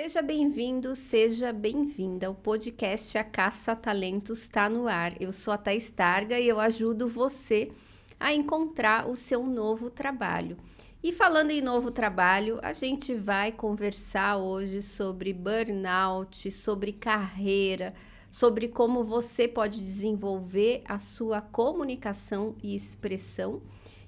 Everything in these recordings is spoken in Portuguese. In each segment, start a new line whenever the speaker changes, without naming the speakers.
Seja bem-vindo, seja bem-vinda. O podcast A Caça Talentos está no ar. Eu sou a Thaís Targa e eu ajudo você a encontrar o seu novo trabalho. E falando em novo trabalho, a gente vai conversar hoje sobre burnout, sobre carreira, sobre como você pode desenvolver a sua comunicação e expressão.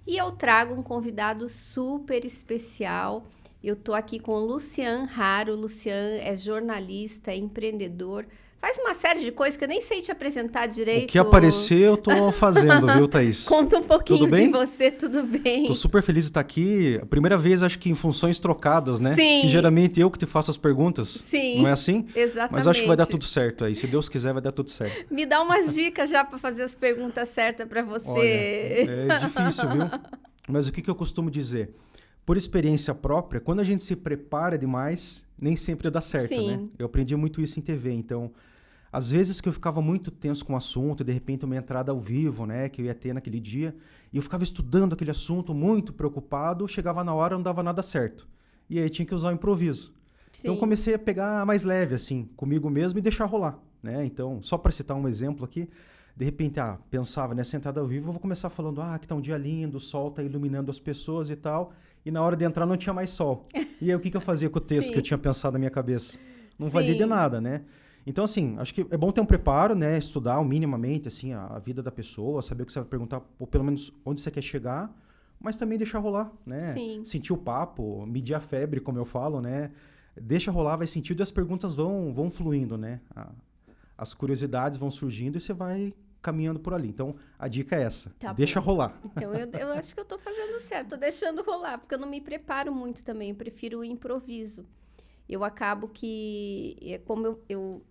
E eu trago um convidado super especial. Eu tô aqui com o Lucian Haro. O Lucian é jornalista, é empreendedor, faz uma série de coisas que eu nem sei te apresentar direito.
O que aparecer eu tô fazendo, viu, Thaís?
Conta um pouquinho
tudo bem?
de você, tudo bem?
Tô super feliz de estar aqui. A primeira vez, acho que em funções trocadas, né?
Sim.
Que geralmente eu que te faço as perguntas.
Sim.
Não é assim?
Exatamente.
Mas acho que vai dar tudo certo aí. Se Deus quiser, vai dar tudo certo.
Me dá umas dicas já para fazer as perguntas certas para você.
Olha, é difícil, viu? Mas o que eu costumo dizer? Por experiência própria, quando a gente se prepara demais, nem sempre dá certo,
Sim.
né? Eu aprendi muito isso em TV, então... Às vezes que eu ficava muito tenso com o assunto, de repente uma entrada ao vivo, né, que eu ia ter naquele dia, e eu ficava estudando aquele assunto, muito preocupado, chegava na hora, não dava nada certo. E aí tinha que usar o improviso.
Sim.
Então eu comecei a pegar mais leve, assim, comigo mesmo e deixar rolar, né? Então, só para citar um exemplo aqui, de repente, pensava nessa entrada ao vivo, eu vou começar falando, que tá um dia lindo, o sol tá iluminando as pessoas e tal, e na hora de entrar não tinha mais sol. E aí o que eu fazia com o texto que eu tinha pensado na minha cabeça? Não valia de nada, né? Então, assim, acho que é bom ter um preparo, né? Estudar minimamente, assim, a vida da pessoa, saber o que você vai perguntar, ou pelo menos onde você quer chegar, mas também deixar rolar, né?
Sim.
Sentir o papo, medir a febre, como eu falo, né? Deixa rolar, vai sentindo e as perguntas vão fluindo, né? As curiosidades vão surgindo e você vai caminhando por ali. Então, a dica é essa.
Tá
deixa
bom.
rolar.
Então, eu acho que eu tô fazendo certo. Tô deixando rolar, porque eu não me preparo muito também. Eu prefiro o improviso. Eu acabo que, como eu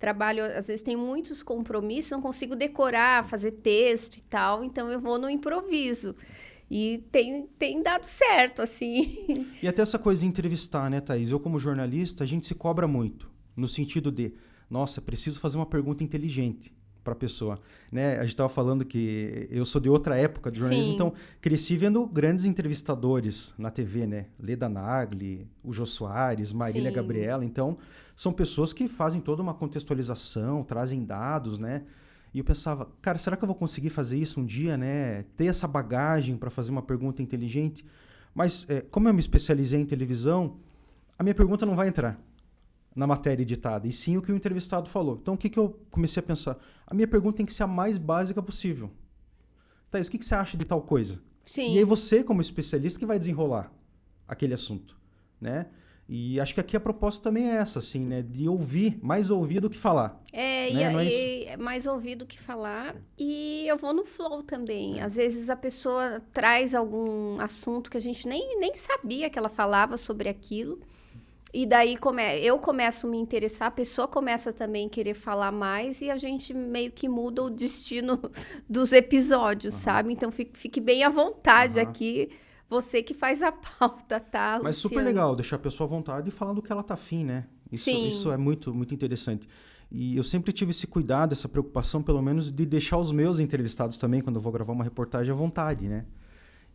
trabalho, às vezes tem muitos compromissos, não consigo decorar, fazer texto e tal, então eu vou no improviso. E tem dado certo, assim.
E até essa coisa de entrevistar, né, Thaís? Eu, como jornalista, a gente se cobra muito, no sentido de, nossa, preciso fazer uma pergunta inteligente para a pessoa, né? A gente estava falando que eu sou de outra época de jornalismo, então cresci vendo grandes entrevistadores na TV, né? Leda Nagli, o Jô Soares, Marília Gabriela, então são pessoas que fazem toda uma contextualização, trazem dados, né? E eu pensava, cara, será que eu vou conseguir fazer isso um dia, né? Ter essa bagagem para fazer uma pergunta inteligente? Mas como eu me especializei em televisão, a minha pergunta não vai entrar na matéria editada, e sim o que o entrevistado falou. Então, o que eu comecei a pensar? A minha pergunta tem que ser a mais básica possível. Thaís, o que você acha de tal coisa?
Sim.
E aí você, como especialista, que vai desenrolar aquele assunto, né? E acho que aqui a proposta também é essa, assim, né? De ouvir, mais ouvir do que falar.
E mais ouvir do que falar. E eu vou no flow também. Às vezes a pessoa traz algum assunto que a gente nem sabia que ela falava sobre aquilo. E daí eu começo a me interessar, a pessoa começa também a querer falar mais e a gente meio que muda o destino dos episódios, sabe? Então fique bem à vontade aqui, você que faz a pauta, tá,
Mas
Luciano?
super legal, deixar a pessoa à vontade e falar do que ela tá afim, né? Isso é muito, muito interessante. E eu sempre tive esse cuidado, essa preocupação, pelo menos, de deixar os meus entrevistados também, quando eu vou gravar uma reportagem, à vontade, né?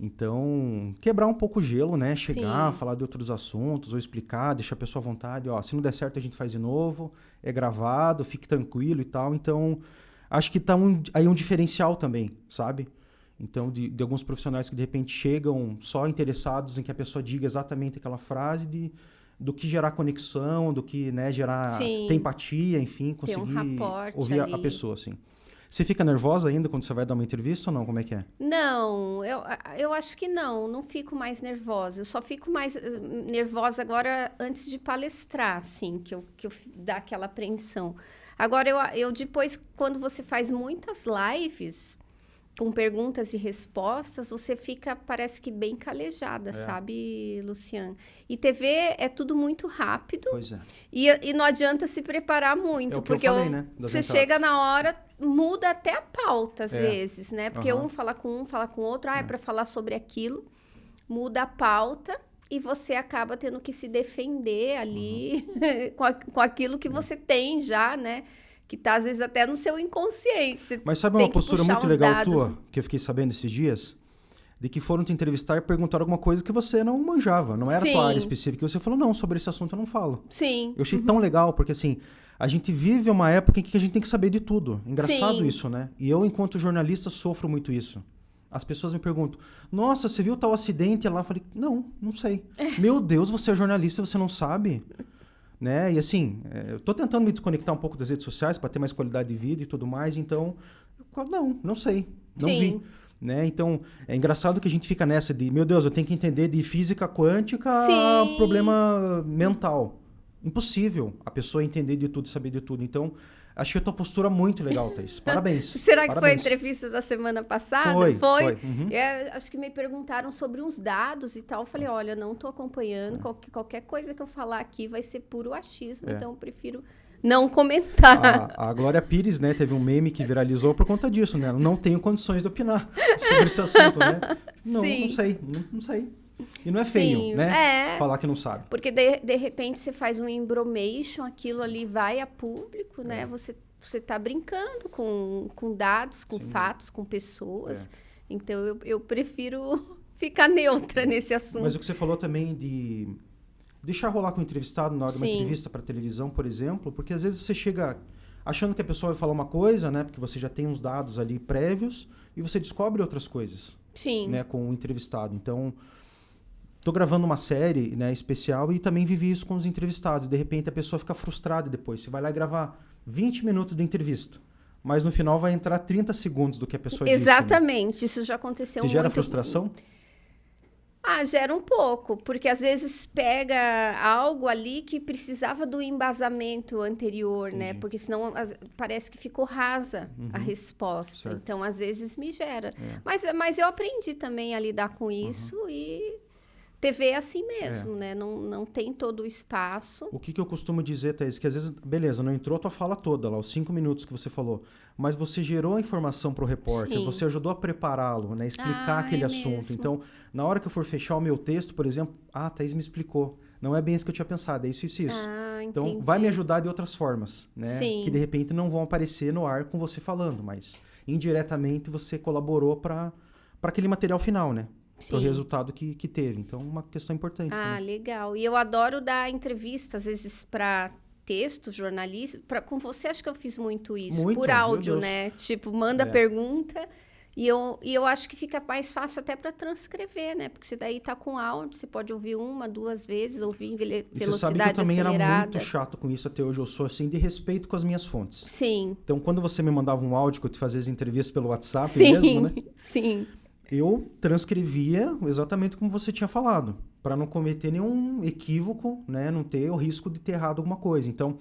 Então, quebrar um pouco o gelo, né? Chegar, falar de outros assuntos, ou explicar, deixar a pessoa à vontade. Ó, se não der certo, a gente faz de novo. É gravado, fique tranquilo e tal. Então, acho que tá aí um diferencial também, sabe? Então, de alguns profissionais que, de repente, chegam só interessados em que a pessoa diga exatamente aquela frase do que gerar conexão, do que, né, gerar ter empatia, enfim, conseguir ouvir a pessoa, assim. Você fica nervosa ainda quando você vai dar uma entrevista ou não? Como é que é?
Não, eu acho que não fico mais nervosa. Eu só fico mais nervosa agora antes de palestrar, assim, que eu dá aquela apreensão. Agora, eu depois, quando você faz muitas lives com perguntas e respostas, você fica, parece que bem calejada, sabe, Luciano? E TV é tudo muito rápido.
Pois é.
E não adianta se preparar muito,
É o que
porque
eu falei, né?
você chega na hora, muda até a pauta, às vezes, né? Porque um fala com o outro, é para falar sobre aquilo, muda a pauta e você acaba tendo que se defender ali com aquilo que você tem já, né? Que tá, às vezes, até no seu inconsciente.
Mas sabe uma postura muito legal tua, que eu fiquei sabendo esses dias? de que foram te entrevistar e perguntaram alguma coisa que você não manjava, não era tua área específica. E você falou, não, sobre esse assunto eu não falo.
Sim.
Eu achei tão legal, porque assim, a gente vive uma época em que a gente tem que saber de tudo. Engraçado isso, né? E eu, enquanto jornalista, sofro muito isso. As pessoas me perguntam, nossa, você viu tal acidente lá? Eu falei, não sei. Meu Deus, você é jornalista e você não sabe? Né? E assim, eu tô tentando me desconectar um pouco das redes sociais para ter mais qualidade de vida e tudo mais, então, não sei, não vi. Né? Então, é engraçado que a gente fica nessa de, meu Deus, eu tenho que entender de física quântica a problema mental. Impossível a pessoa entender de tudo, saber de tudo. Então, achei a tua postura muito legal, Thaís. Parabéns.
Será que
Parabéns.
foi a entrevista da semana passada?
Foi. Uhum.
Acho que me perguntaram sobre uns dados e tal. Eu falei, olha, não estou acompanhando. Qualquer coisa que eu falar aqui vai ser puro achismo, então eu prefiro não comentar.
A Glória Pires, né, teve um meme que viralizou por conta disso, né? Ela não tenho condições de opinar sobre esse assunto, né? Não sei. E não é feio, né? Falar que não sabe.
Porque de repente você faz um embromation, aquilo ali vai a público, né? Você tá brincando com dados, com fatos, com pessoas. Então eu prefiro ficar neutra nesse assunto.
Mas o que você falou também de deixar rolar com o entrevistado na hora de uma entrevista para televisão, por exemplo, porque às vezes você chega achando que a pessoa vai falar uma coisa, né? Porque você já tem uns dados ali prévios e você descobre outras coisas. Né, com o entrevistado. Então, tô gravando uma série, né, especial e também vivi isso com os entrevistados. De repente a pessoa fica frustrada depois. Você vai lá e gravar 20 minutos de entrevista, mas no final vai entrar 30 segundos do que a pessoa disse.
Exatamente, né? Isso já aconteceu muito.
Gera frustração?
Gera um pouco, porque às vezes pega algo ali que precisava do embasamento anterior, né? Porque senão parece que ficou rasa a resposta.
Certo.
Então, às vezes me gera. Mas eu aprendi também a lidar com isso e TV é assim mesmo, né? Não tem todo o espaço.
O que eu costumo dizer, Thaís, que às vezes, beleza, não entrou a tua fala toda lá, os 5 minutos que você falou, mas você gerou a informação para o repórter, você ajudou a prepará-lo, né? Explicar aquele assunto.
Mesmo.
Então, na hora que eu for fechar o meu texto, por exemplo, a Thaís me explicou. Não é bem isso que eu tinha pensado, é isso. Então,
entendi.
vai me ajudar de outras formas, né?
Sim.
Que de repente não vão aparecer no ar com você falando, mas indiretamente você colaborou para aquele material final, né? Para o resultado que teve. Então, uma questão importante.
Né? Legal. E eu adoro dar entrevista, às vezes, para texto, jornalista. Com você, acho que eu fiz muito isso. Por áudio, né? Tipo, manda pergunta. E eu acho que fica mais fácil até para transcrever, né? Porque você daí tá com áudio, você pode ouvir 1, 2 vezes, ouvir em velocidade acelerada.
Você sabe que eu também era muito chato com isso até hoje. Eu sou, assim, de respeito com as minhas fontes.
Sim.
Então, quando você me mandava um áudio que eu te fazia as entrevistas pelo WhatsApp mesmo, né?
Sim.
Eu transcrevia exatamente como você tinha falado, para não cometer nenhum equívoco, né? Não ter o Risco de ter errado alguma coisa. Então,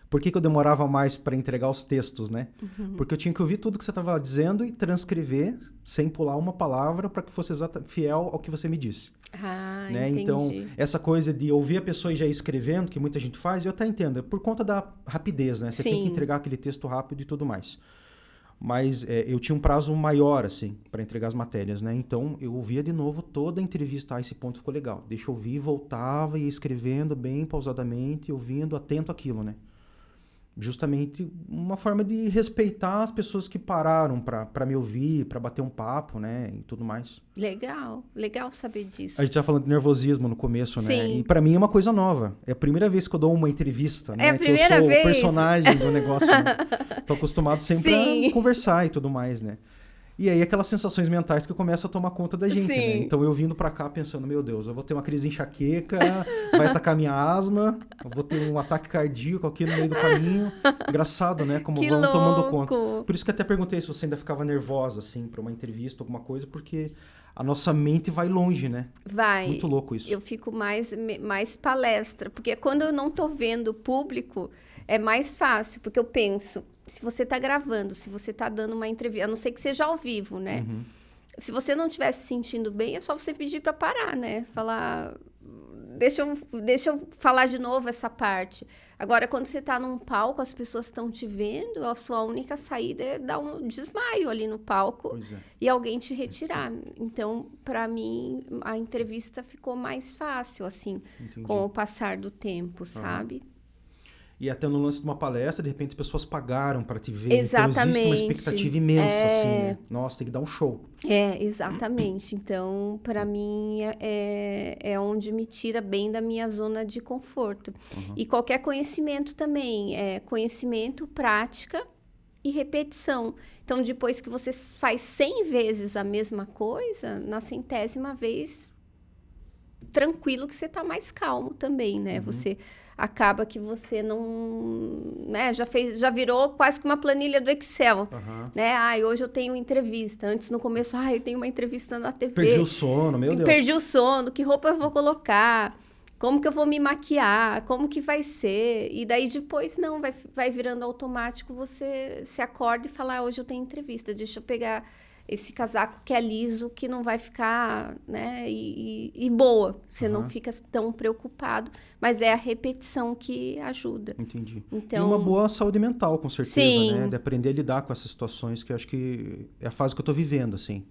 por que eu demorava mais para entregar os textos, né? Porque eu tinha que ouvir tudo que você estava dizendo e transcrever sem pular uma palavra para que fosse fiel ao que você me disse. Né?
Entendi.
Então, essa coisa de ouvir a pessoa já escrevendo, que muita gente faz, eu até entendo, é por conta da rapidez, né? Você tem que entregar aquele texto rápido e tudo mais. Mas eu tinha um prazo maior, assim, para entregar as matérias, né? Então, eu ouvia de novo toda a entrevista. Esse ponto ficou legal. Deixa eu ouvir, voltava e ia escrevendo bem pausadamente, ouvindo, atento àquilo, né? Justamente uma forma de respeitar as pessoas que pararam para me ouvir, para bater um papo, né? E tudo mais.
Legal saber disso.
A gente já falando de nervosismo no começo, né?
Sim.
E para mim é uma coisa nova. É a primeira vez que eu dou uma entrevista, né?
É a primeira
que eu sou
vez?
o personagem do negócio, né? Tô acostumado sempre a conversar e tudo mais, né? E aí aquelas sensações mentais que começam a tomar conta da gente, né? Então eu vindo pra cá pensando, meu Deus, eu vou ter uma crise de enxaqueca, vai atacar minha asma, eu vou ter um ataque cardíaco aqui no meio do caminho. Engraçado, né? Como vão tomando conta. Por isso que eu até perguntei se você ainda ficava nervosa, assim, pra uma entrevista, alguma coisa, porque a nossa mente vai longe, né?
Vai.
Muito louco isso.
Eu fico mais palestra, porque quando eu não tô vendo o público, é mais fácil, porque eu penso, se você tá gravando, se você tá dando uma entrevista, a não ser que seja ao vivo, né? Se você não estiver se sentindo bem, é só você pedir para parar, né? Falar, deixa eu falar de novo essa parte. Agora, quando você tá num palco, as pessoas estão te vendo, a sua única saída é dar um desmaio ali no palco e alguém te retirar. Então, para mim, a entrevista ficou mais fácil, assim, com o passar do tempo, sabe?
E até no lance de uma palestra, de repente as pessoas pagaram para te ver.
Exatamente.
Então existe uma expectativa imensa, assim, né? Nossa, tem que dar um show.
Exatamente. Então, para mim, é onde me tira bem da minha zona de conforto. E qualquer conhecimento também, conhecimento, prática e repetição. Então, depois que você faz 100 vezes a mesma coisa, na 100ª vez, tranquilo que você tá mais calmo também, né? Você acaba que você não, né? Já virou quase que uma planilha do Excel, né? Hoje eu tenho entrevista. Antes, no começo, eu tenho uma entrevista na TV.
Perdi o sono, meu Deus.
Perdi o sono, que roupa eu vou colocar? Como que eu vou me maquiar? Como que vai ser? E daí depois, não, vai virando automático, você se acorda e fala, hoje eu tenho entrevista, deixa eu pegar esse casaco que é liso, que não vai ficar, né, e boa. Você não fica tão preocupado, mas é a repetição que ajuda.
Entendi.
Então,
e uma boa saúde mental, com certeza,
sim,
né? De aprender a lidar com essas situações, que eu acho que é a fase que eu tô vivendo, assim.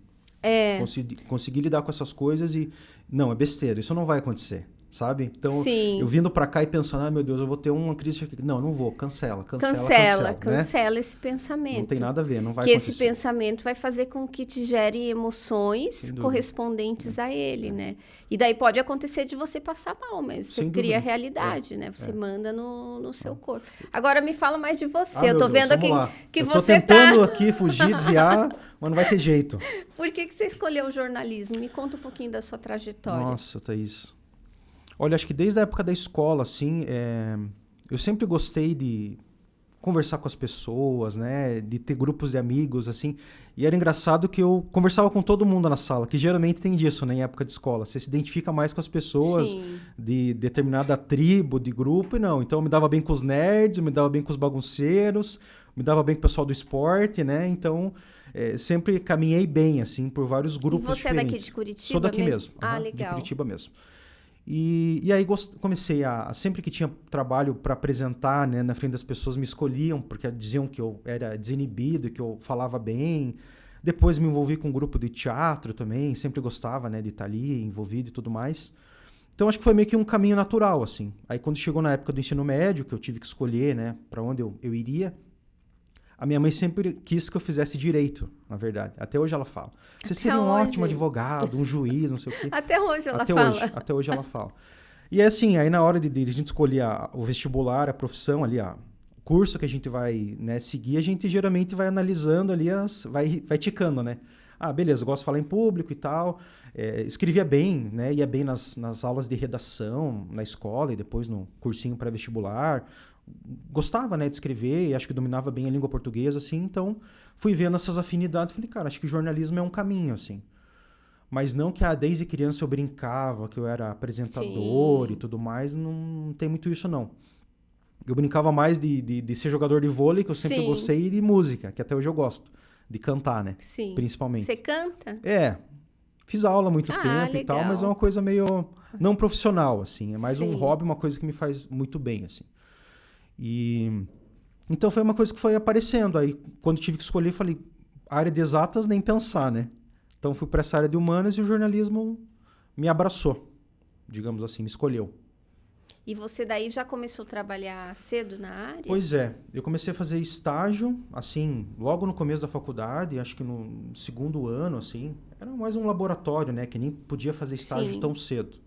Conseguir lidar com essas coisas e... Não, é besteira, isso não vai acontecer. Sabe? Então, eu vindo pra cá e pensando, meu Deus, eu vou ter uma crise aqui. Não vou, cancela
né? Esse pensamento.
Não tem nada a ver, não vai
acontecer.
Esse
pensamento vai fazer com que te gere emoções correspondentes a ele, né? E daí pode acontecer de você passar mal, mas você cria a realidade, né? Você manda no seu corpo. Agora me fala mais de você. Eu tô vendo aqui que você
tá... Eu tô tentando aqui fugir, desviar, mas não vai ter jeito.
Por que você escolheu o jornalismo? Me conta um pouquinho da sua trajetória.
Nossa, Thaís. Olha, acho que desde a época da escola, assim, eu sempre gostei de conversar com as pessoas, né? De ter grupos de amigos, assim. E era engraçado que eu conversava com todo mundo na sala, que geralmente tem disso, né? Em época de escola. Você se identifica mais com as pessoas de determinada tribo, de grupo, e não. Então, eu me dava bem com os nerds, eu me dava bem com os bagunceiros, me dava bem com o pessoal do esporte, né? Então... sempre caminhei bem, assim, por vários grupos diferentes.
E você é daqui de Curitiba?
Sou daqui mesmo.
Legal.
De Curitiba mesmo. E aí comecei sempre que tinha trabalho para apresentar, né, na frente das pessoas, me escolhiam, porque diziam que eu era desinibido, que eu falava bem. Depois me envolvi com um grupo de teatro também, sempre gostava, né, de estar ali envolvido e tudo mais. Então acho que foi meio que um caminho natural, assim. Aí quando chegou na época do ensino médio, que eu tive que escolher, né, para onde eu iria, a minha mãe sempre quis que eu fizesse direito, na verdade. Até hoje ela fala. Você seria um ótimo advogado, um juiz, não sei o quê.
Até hoje ela fala.
Até hoje ela fala. E assim, aí na hora de a gente escolher o vestibular, a profissão ali, o curso que a gente vai, né, seguir, a gente geralmente vai analisando ali, vai ticando, né? Beleza, eu gosto de falar em público e tal. Escrevia bem, né? Ia bem nas aulas de redação, na escola e depois no cursinho pré-vestibular. Gostava, né, de escrever e acho que dominava bem a língua portuguesa, assim, então fui vendo essas afinidades, falei, cara, acho que jornalismo é um caminho, assim. Mas não que desde criança eu brincava, que eu era apresentador e tudo mais, não tem muito isso, não. Eu brincava mais de ser jogador de vôlei, que eu sempre gostei, e de música, que até hoje eu gosto, de cantar, né, principalmente.
Você canta?
Fiz aula há muito tempo
legal.
E tal, mas é uma coisa meio não profissional, assim, é mais um hobby, uma coisa que me faz muito bem, assim. Então foi uma coisa que foi aparecendo. Aí quando tive que escolher, falei, área de exatas nem pensar, né? Então fui para essa área de humanas e o jornalismo me abraçou, digamos assim, me escolheu.
E você daí já começou a trabalhar cedo na área?
Pois é, eu comecei a fazer estágio, assim, logo no começo da faculdade, acho que no segundo ano, assim, era mais um laboratório, né? Que nem podia fazer estágio tão cedo.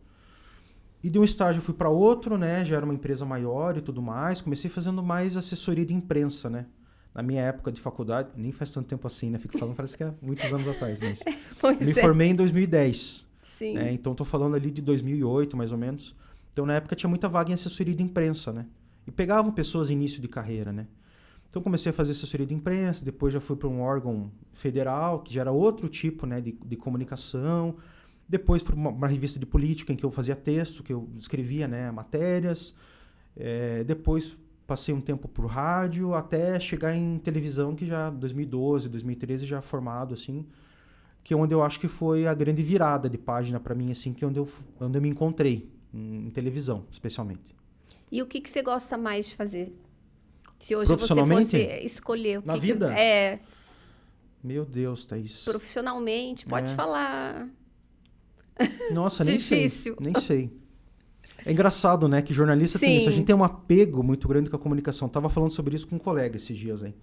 E de um estágio eu fui para outro, né? Já era uma empresa maior e tudo mais. Comecei fazendo mais assessoria de imprensa, né? Na minha época de faculdade, nem faz tanto tempo assim, né? Fico falando, parece que é muitos anos atrás, mas me formei em 2010.
Sim.
Né? Então tô falando ali de 2008, mais ou menos. Então na época tinha muita vaga em assessoria de imprensa, né? E pegavam pessoas em início de carreira, né? Então comecei a fazer assessoria de imprensa, depois já fui para um órgão federal, que já era outro tipo, né, de comunicação. Depois fui para uma revista de política em que eu fazia texto, que eu escrevia, né, matérias. Depois passei um tempo por rádio, até chegar em televisão, que já 2012, 2013 já formado, assim, que é onde eu acho que foi a grande virada de página para mim, assim, que é onde eu me encontrei, em televisão, especialmente.
E o que você gosta mais de fazer? Se hoje você fosse escolher o que...
Na vida?
É.
Meu Deus, Thaís.
Profissionalmente, pode falar.
Nossa,
Difícil.
Nem sei. É engraçado, né, que jornalista tem isso. A
Sim.
gente tem um apego muito grande com a comunicação. Tava falando sobre isso com um colega esses dias aí.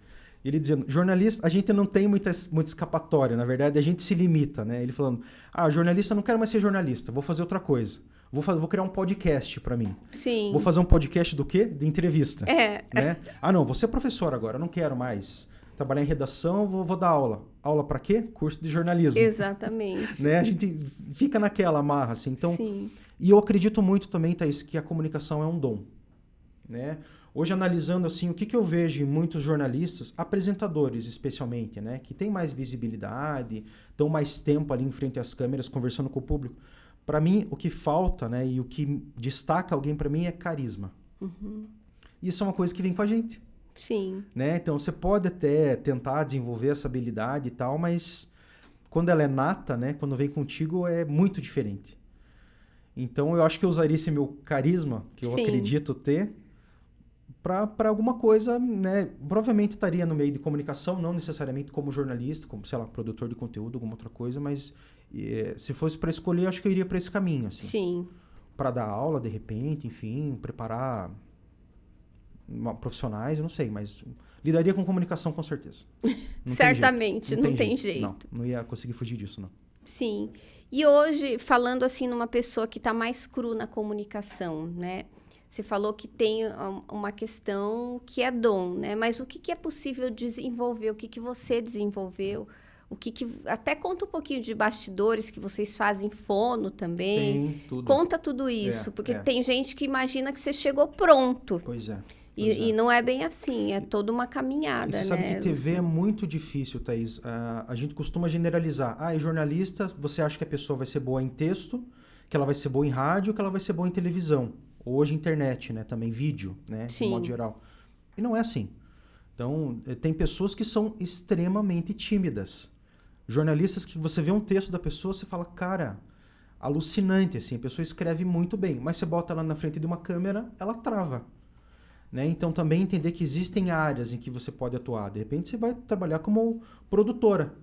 Ele dizendo, jornalista, a gente não tem muita escapatória, na verdade, a gente se limita, né? Ele falando, jornalista, não quero mais ser jornalista, vou fazer outra coisa. Vou criar um podcast para mim.
Sim.
Vou fazer um podcast do quê? De entrevista.
É.
Né? Não, vou ser professor agora, não quero mais trabalhar em redação, vou dar aula. Aula para quê? Curso de jornalismo.
Exatamente.
Né? A gente fica naquela amarra, assim. Então,
Sim.
E eu acredito muito também, Thaís, que a comunicação é um dom. Né? Hoje, analisando assim, o que eu vejo em muitos jornalistas, apresentadores especialmente, né? Que têm mais visibilidade, estão mais tempo ali em frente às câmeras, conversando com o público. Para mim, o que falta, né, e o que destaca alguém para mim é carisma.
Uhum.
Isso é uma coisa que vem com a gente.
Sim.
Né? Então, você pode até tentar desenvolver essa habilidade e tal, mas quando ela é nata, né, quando vem contigo, é muito diferente. Então, eu acho que eu usaria esse meu carisma, que eu acredito ter, para alguma coisa, né? Provavelmente estaria no meio de comunicação, não necessariamente como jornalista, como, sei lá, produtor de conteúdo, alguma outra coisa, mas se fosse para escolher, acho que eu iria para esse caminho, assim.
Sim.
Para dar aula, de repente, enfim, preparar profissionais, eu não sei, mas lidaria com comunicação com certeza.
Certamente, não tem jeito.
Não ia conseguir fugir disso, não.
Sim. E hoje, falando assim numa pessoa que está mais cru na comunicação, né? Você falou que tem uma questão que é dom, né? Mas o que é possível desenvolver? O que você desenvolveu? Até conta um pouquinho de bastidores que vocês fazem, fono também.
Tem tudo.
Conta tudo isso, porque tem gente que imagina que você chegou pronto.
Pois é.
E não é bem assim, é toda uma caminhada,
você sabe que TV é muito difícil, Thaís. A gente costuma generalizar. É jornalista, você acha que a pessoa vai ser boa em texto, que ela vai ser boa em rádio, que ela vai ser boa em televisão. Hoje internet, né? Também vídeo, né?
Sim.
De modo geral. E não é assim. Então, tem pessoas que são extremamente tímidas. Jornalistas que você vê um texto da pessoa, você fala, cara, alucinante, assim. A pessoa escreve muito bem, mas você bota ela na frente de uma câmera, ela trava. Né? Então, também entender que existem áreas em que você pode atuar. De repente, você vai trabalhar como produtora.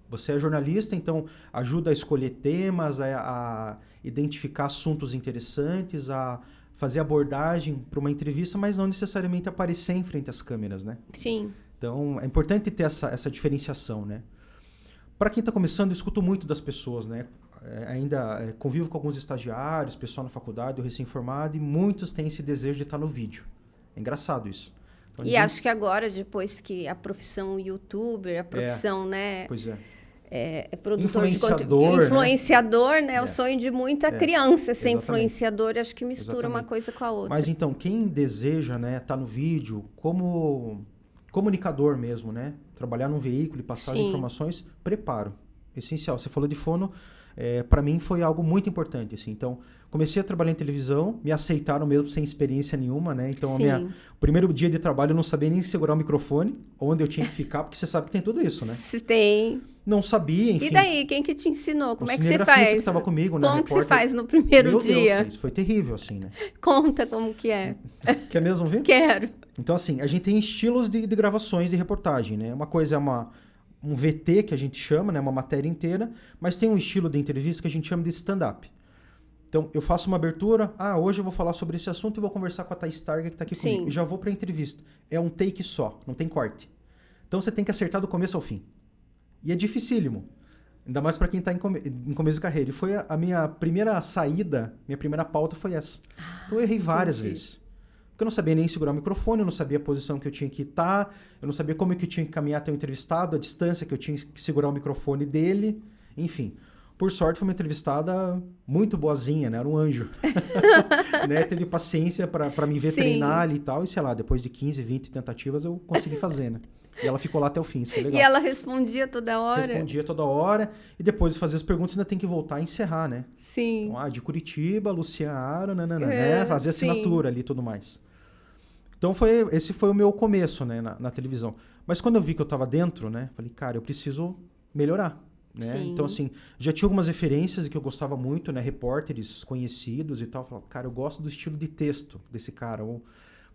Você é jornalista, então ajuda a escolher temas, a identificar assuntos interessantes, a fazer abordagem para uma entrevista, mas não necessariamente aparecer em frente às câmeras, né?
Sim.
Então, é importante ter essa diferenciação, né? Para quem está começando, eu escuto muito das pessoas, né? Ainda convivo com alguns estagiários, pessoal na faculdade, eu recém-formado, e muitos têm esse desejo de estar no vídeo. É engraçado isso. Então,
acho que agora, depois que a profissão youtuber, a profissão, né?
Pois é.
Produtor de conteúdo. Influenciador, né? É o sonho de muita criança ser influenciador. Acho que mistura uma coisa com a outra.
Mas então, quem deseja, né, tá no vídeo como comunicador mesmo, né? Trabalhar num veículo e passar as informações, preparo. Essencial. Você falou de fono, para mim foi algo muito importante, assim. Então, comecei a trabalhar em televisão, me aceitaram mesmo sem experiência nenhuma, né? Então, o primeiro dia de trabalho eu não sabia nem segurar o microfone, onde eu tinha que ficar, porque você sabe que tem tudo isso, né?
Se tem.
Não sabia, enfim.
E daí, quem que te ensinou? Como é que você
cinegrafista
faz?
que estava comigo, né?
Como que você faz no primeiro dia?
Deus, foi terrível, assim, né?
Conta como que é.
Quer mesmo ver?
Quero.
Então, assim, a gente tem estilos de gravações de reportagem, né? Uma coisa é um VT, que a gente chama, né? Uma matéria inteira, mas tem um estilo de entrevista que a gente chama de stand-up. Então, eu faço uma abertura, hoje eu vou falar sobre esse assunto e vou conversar com a Thaís Targa, que está aqui comigo. E já vou para a entrevista. É um take só, não tem corte. Então, você tem que acertar do começo ao fim. E é dificílimo. Ainda mais para quem está em começo de carreira. E foi a minha primeira saída, minha primeira pauta foi essa. Então, eu errei várias vezes. Porque eu não sabia nem segurar o microfone, eu não sabia a posição que eu tinha que estar, eu não sabia como que eu tinha que caminhar até o entrevistado, a distância que eu tinha que segurar o microfone dele, enfim. Por sorte, foi uma entrevistada muito boazinha, né? Era um anjo. Né? Teve paciência para me ver treinar ali e tal, e sei lá, depois de 15, 20 tentativas eu consegui fazer, né? E ela ficou lá até o fim, isso foi legal.
E ela respondia toda hora?
Respondia toda hora, e depois de fazer as perguntas ainda tem que voltar e encerrar, né?
Sim.
Então, de Curitiba, Luciano Aro, né? Fazer assinatura ali e tudo mais. Então, esse foi o meu começo, né, na televisão. Mas quando eu vi que eu estava dentro, né, falei, cara, eu preciso melhorar. Né? Então, assim, já tinha algumas referências que eu gostava muito, né, repórteres conhecidos e tal. Falava, cara, eu gosto do estilo de texto desse cara. Ou,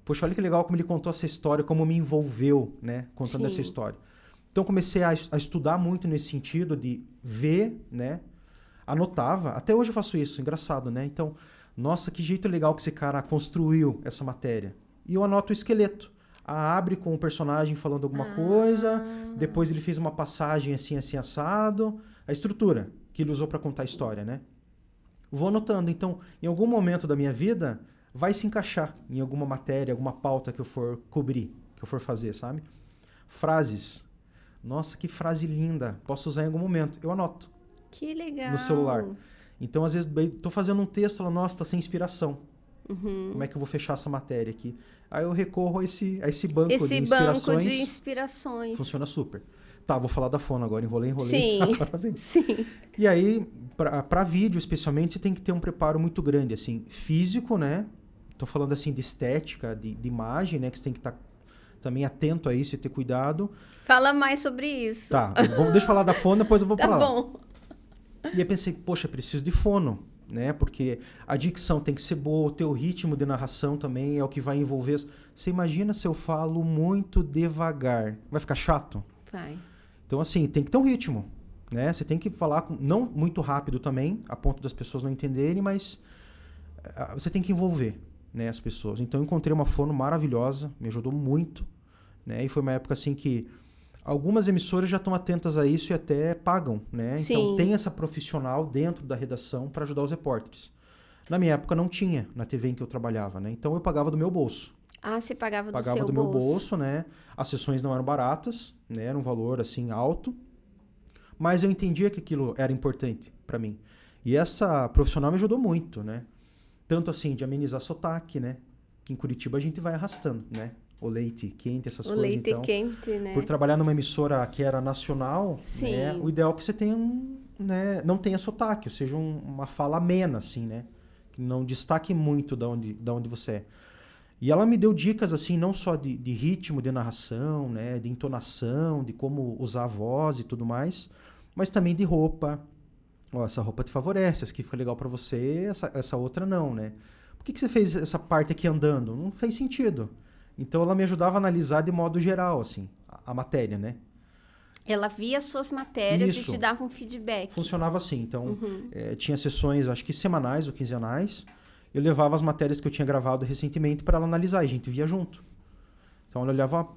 poxa, olha que legal como ele contou essa história, como me envolveu, né, contando essa história. Então, comecei a estudar muito nesse sentido de ver, né, anotava. Até hoje eu faço isso, engraçado, né? Então, Nossa, que jeito legal que esse cara construiu essa matéria. E eu anoto o esqueleto. Abre com o personagem falando alguma coisa, depois ele fez uma passagem assim, assim, assado. A estrutura que ele usou para contar a história, né? Vou anotando. Então, em algum momento da minha vida, vai se encaixar em alguma matéria, alguma pauta que eu for cobrir, que eu for fazer, sabe? Frases. Nossa, que frase linda. Posso usar em algum momento. Eu anoto.
Que legal.
No celular. Então, às vezes, tô fazendo um texto, falo, nossa, tá sem inspiração. Como é que eu vou fechar essa matéria aqui? Aí eu recorro a esse banco de inspirações.
Esse banco de inspirações.
Funciona super. Tá, vou falar da fono agora. Enrolei.
Sim, sim.
E aí, pra vídeo, especialmente, você tem que ter um preparo muito grande, assim, físico, né? Tô falando, assim, de estética, de imagem, né? Que você tem que estar também atento a isso e ter cuidado.
Fala mais sobre isso.
Tá, deixa eu falar da fono, depois eu vou pra lá.
Tá bom.
E aí pensei, poxa, preciso de fono, né? Porque a dicção tem que ser boa, o teu ritmo de narração também é o que vai envolver. Você imagina se eu falo muito devagar, vai ficar chato?
Vai.
Então, assim, tem que ter um ritmo, né? Você tem que falar não muito rápido também, a ponto das pessoas não entenderem, mas você tem que envolver, né, as pessoas. Então, eu encontrei uma fono maravilhosa, me ajudou muito, né? E foi uma época, assim, que algumas emissoras já estão atentas a isso e até pagam, né?
Sim.
Então, tem essa profissional dentro da redação para ajudar os repórteres. Na minha época, não tinha, na TV em que eu trabalhava, né? Então, eu pagava do meu bolso.
Ah, você pagava do seu
Pagava do
bolso.
meu bolso, né? As sessões não eram baratas, né? Era um valor, assim, alto. Mas eu entendia que aquilo era importante para mim. E essa profissional me ajudou muito, né? Tanto, assim, de amenizar sotaque, né? Que em Curitiba a gente vai arrastando, né? O leite quente, essas coisas.
O leite
então,
quente, né?
por trabalhar numa emissora que era nacional, né? O ideal é que você tenha né? Não tenha sotaque, ou seja, uma fala amena, assim, né? Que não destaque muito da onde você é. E ela me deu dicas, assim, não só de ritmo de narração, né? De entonação, de como usar a voz e tudo mais, mas também de roupa. Ó, essa roupa te favorece, essa aqui fica legal pra você, essa outra não, né? Por que você fez essa parte aqui andando? Não fez sentido. Então, ela me ajudava a analisar de modo geral, assim, a matéria, né?
Ela via suas matérias
Isso.
e te dava um feedback.
Funcionava assim. Então, tinha sessões, acho que semanais ou quinzenais. Eu levava as matérias que eu tinha gravado recentemente para ela analisar e a gente via junto. Então, ela olhava,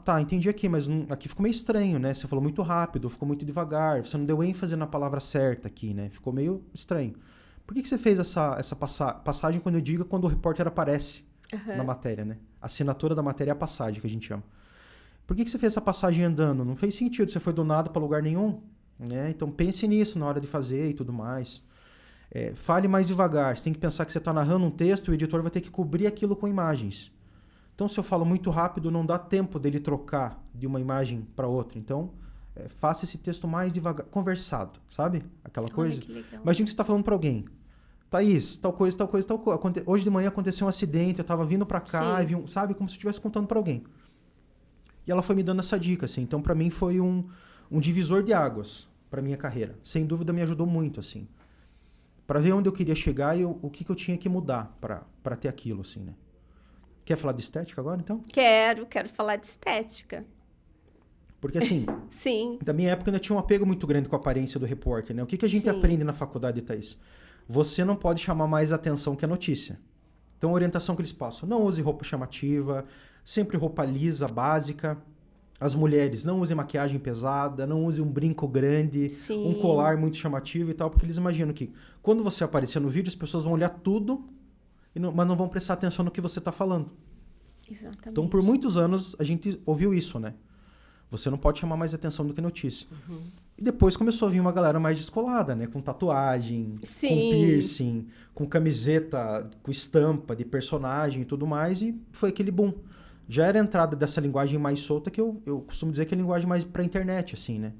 tá, entendi aqui, mas aqui ficou meio estranho, né? Você falou muito rápido, ficou muito devagar, você não deu ênfase na palavra certa aqui, né? Ficou meio estranho. Por que você fez essa passagem quando eu digo quando o repórter aparece na matéria, né? A assinatura da matéria é a passagem, que a gente chama. Por que você fez essa passagem andando? Não fez sentido, você foi do nada para lugar nenhum, né? Então pense nisso na hora de fazer e tudo mais. Fale mais devagar, você tem que pensar que você está narrando um texto e o editor vai ter que cobrir aquilo com imagens. Então, se eu falo muito rápido, não dá tempo dele trocar de uma imagem para outra. Então, faça esse texto mais devagar, conversado, sabe? Aquela coisa.
Que legal.
Imagina que você está falando para alguém. Thaís, tal coisa. Hoje de manhã aconteceu um acidente, eu estava vindo para cá, e vi sabe? Como se eu estivesse contando para alguém. E ela foi me dando essa dica, assim. Então, para mim, foi um divisor de águas para minha carreira. Sem dúvida, me ajudou muito, assim. Para ver onde eu queria chegar e o que eu tinha que mudar para ter aquilo, assim, né? Quer falar de estética agora, então?
Quero falar de estética.
Porque, assim,
Sim.
da minha época ainda tinha um apego muito grande com a aparência do repórter, né? O que a gente aprende na faculdade, Thaís? Você não pode chamar mais atenção que a notícia. Então, a orientação que eles passam, não use roupa chamativa, sempre roupa lisa, básica. As mulheres, não usem maquiagem pesada, não usem um brinco grande, um colar muito chamativo e tal, porque eles imaginam que quando você aparecer no vídeo, as pessoas vão olhar tudo, mas não vão prestar atenção no que você está falando.
Exatamente.
Então, por muitos anos, a gente ouviu isso, né? Você não pode chamar mais atenção do que notícia. E depois começou a vir uma galera mais descolada, né? Com tatuagem, com piercing, com camiseta, com estampa de personagem e tudo mais, e foi aquele boom. Já era a entrada dessa linguagem mais solta, que eu costumo dizer que é a linguagem mais pra internet, assim, né?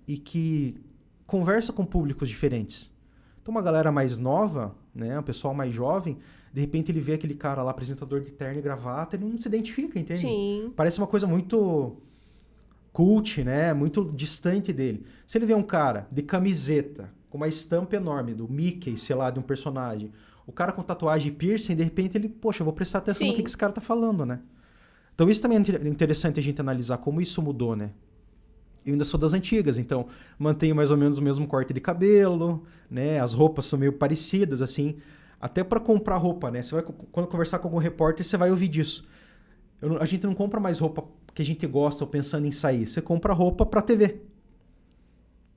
E que conversa com públicos diferentes. Então, uma galera mais nova, né? Um pessoal mais jovem, de repente ele vê aquele cara lá, apresentador de terno e gravata, ele não se identifica, entende?
Sim.
Parece uma coisa muito cult, né? Muito distante dele. Se ele vê um cara de camiseta, com uma estampa enorme, do Mickey, sei lá, de um personagem, o cara com tatuagem e piercing, de repente ele, poxa, eu vou prestar atenção no que esse cara tá falando, né? Então isso também é interessante a gente analisar como isso mudou, né? Eu ainda sou das antigas, então mantenho mais ou menos o mesmo corte de cabelo, né? As roupas são meio parecidas, assim. Até para comprar roupa, né? Você vai, quando conversar com algum repórter, você vai ouvir disso. A gente não compra mais roupa que a gente gosta ou pensando em sair. Você compra roupa para TV.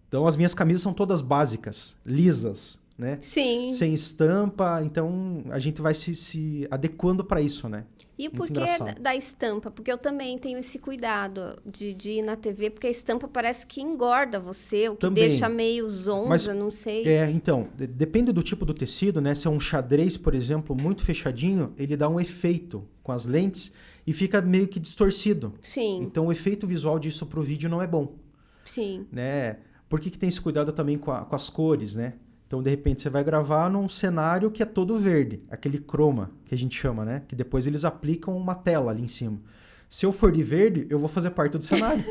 Então, as minhas camisas são todas básicas, lisas, né?
Sim.
Sem estampa. Então, a gente vai se adequando para isso, né?
E
Muito
por que
engraçado.
da estampa? Porque eu também tenho esse cuidado de ir na TV, porque a estampa parece que engorda você, o que
Também.
deixa meio zonza,
Mas,
não sei.
Então, depende do tipo do tecido, né? Se é um xadrez, por exemplo, muito fechadinho, ele dá um efeito com as lentes e fica meio que distorcido.
Sim,
Então, o efeito visual disso pro vídeo não é bom,
sim.
né? Por que tem esse cuidado também com as cores, né? Então, de repente, você vai gravar num cenário que é todo verde, aquele chroma que a gente chama, né? Que depois eles aplicam uma tela ali em cima. Se eu for de verde, eu vou fazer parte do cenário.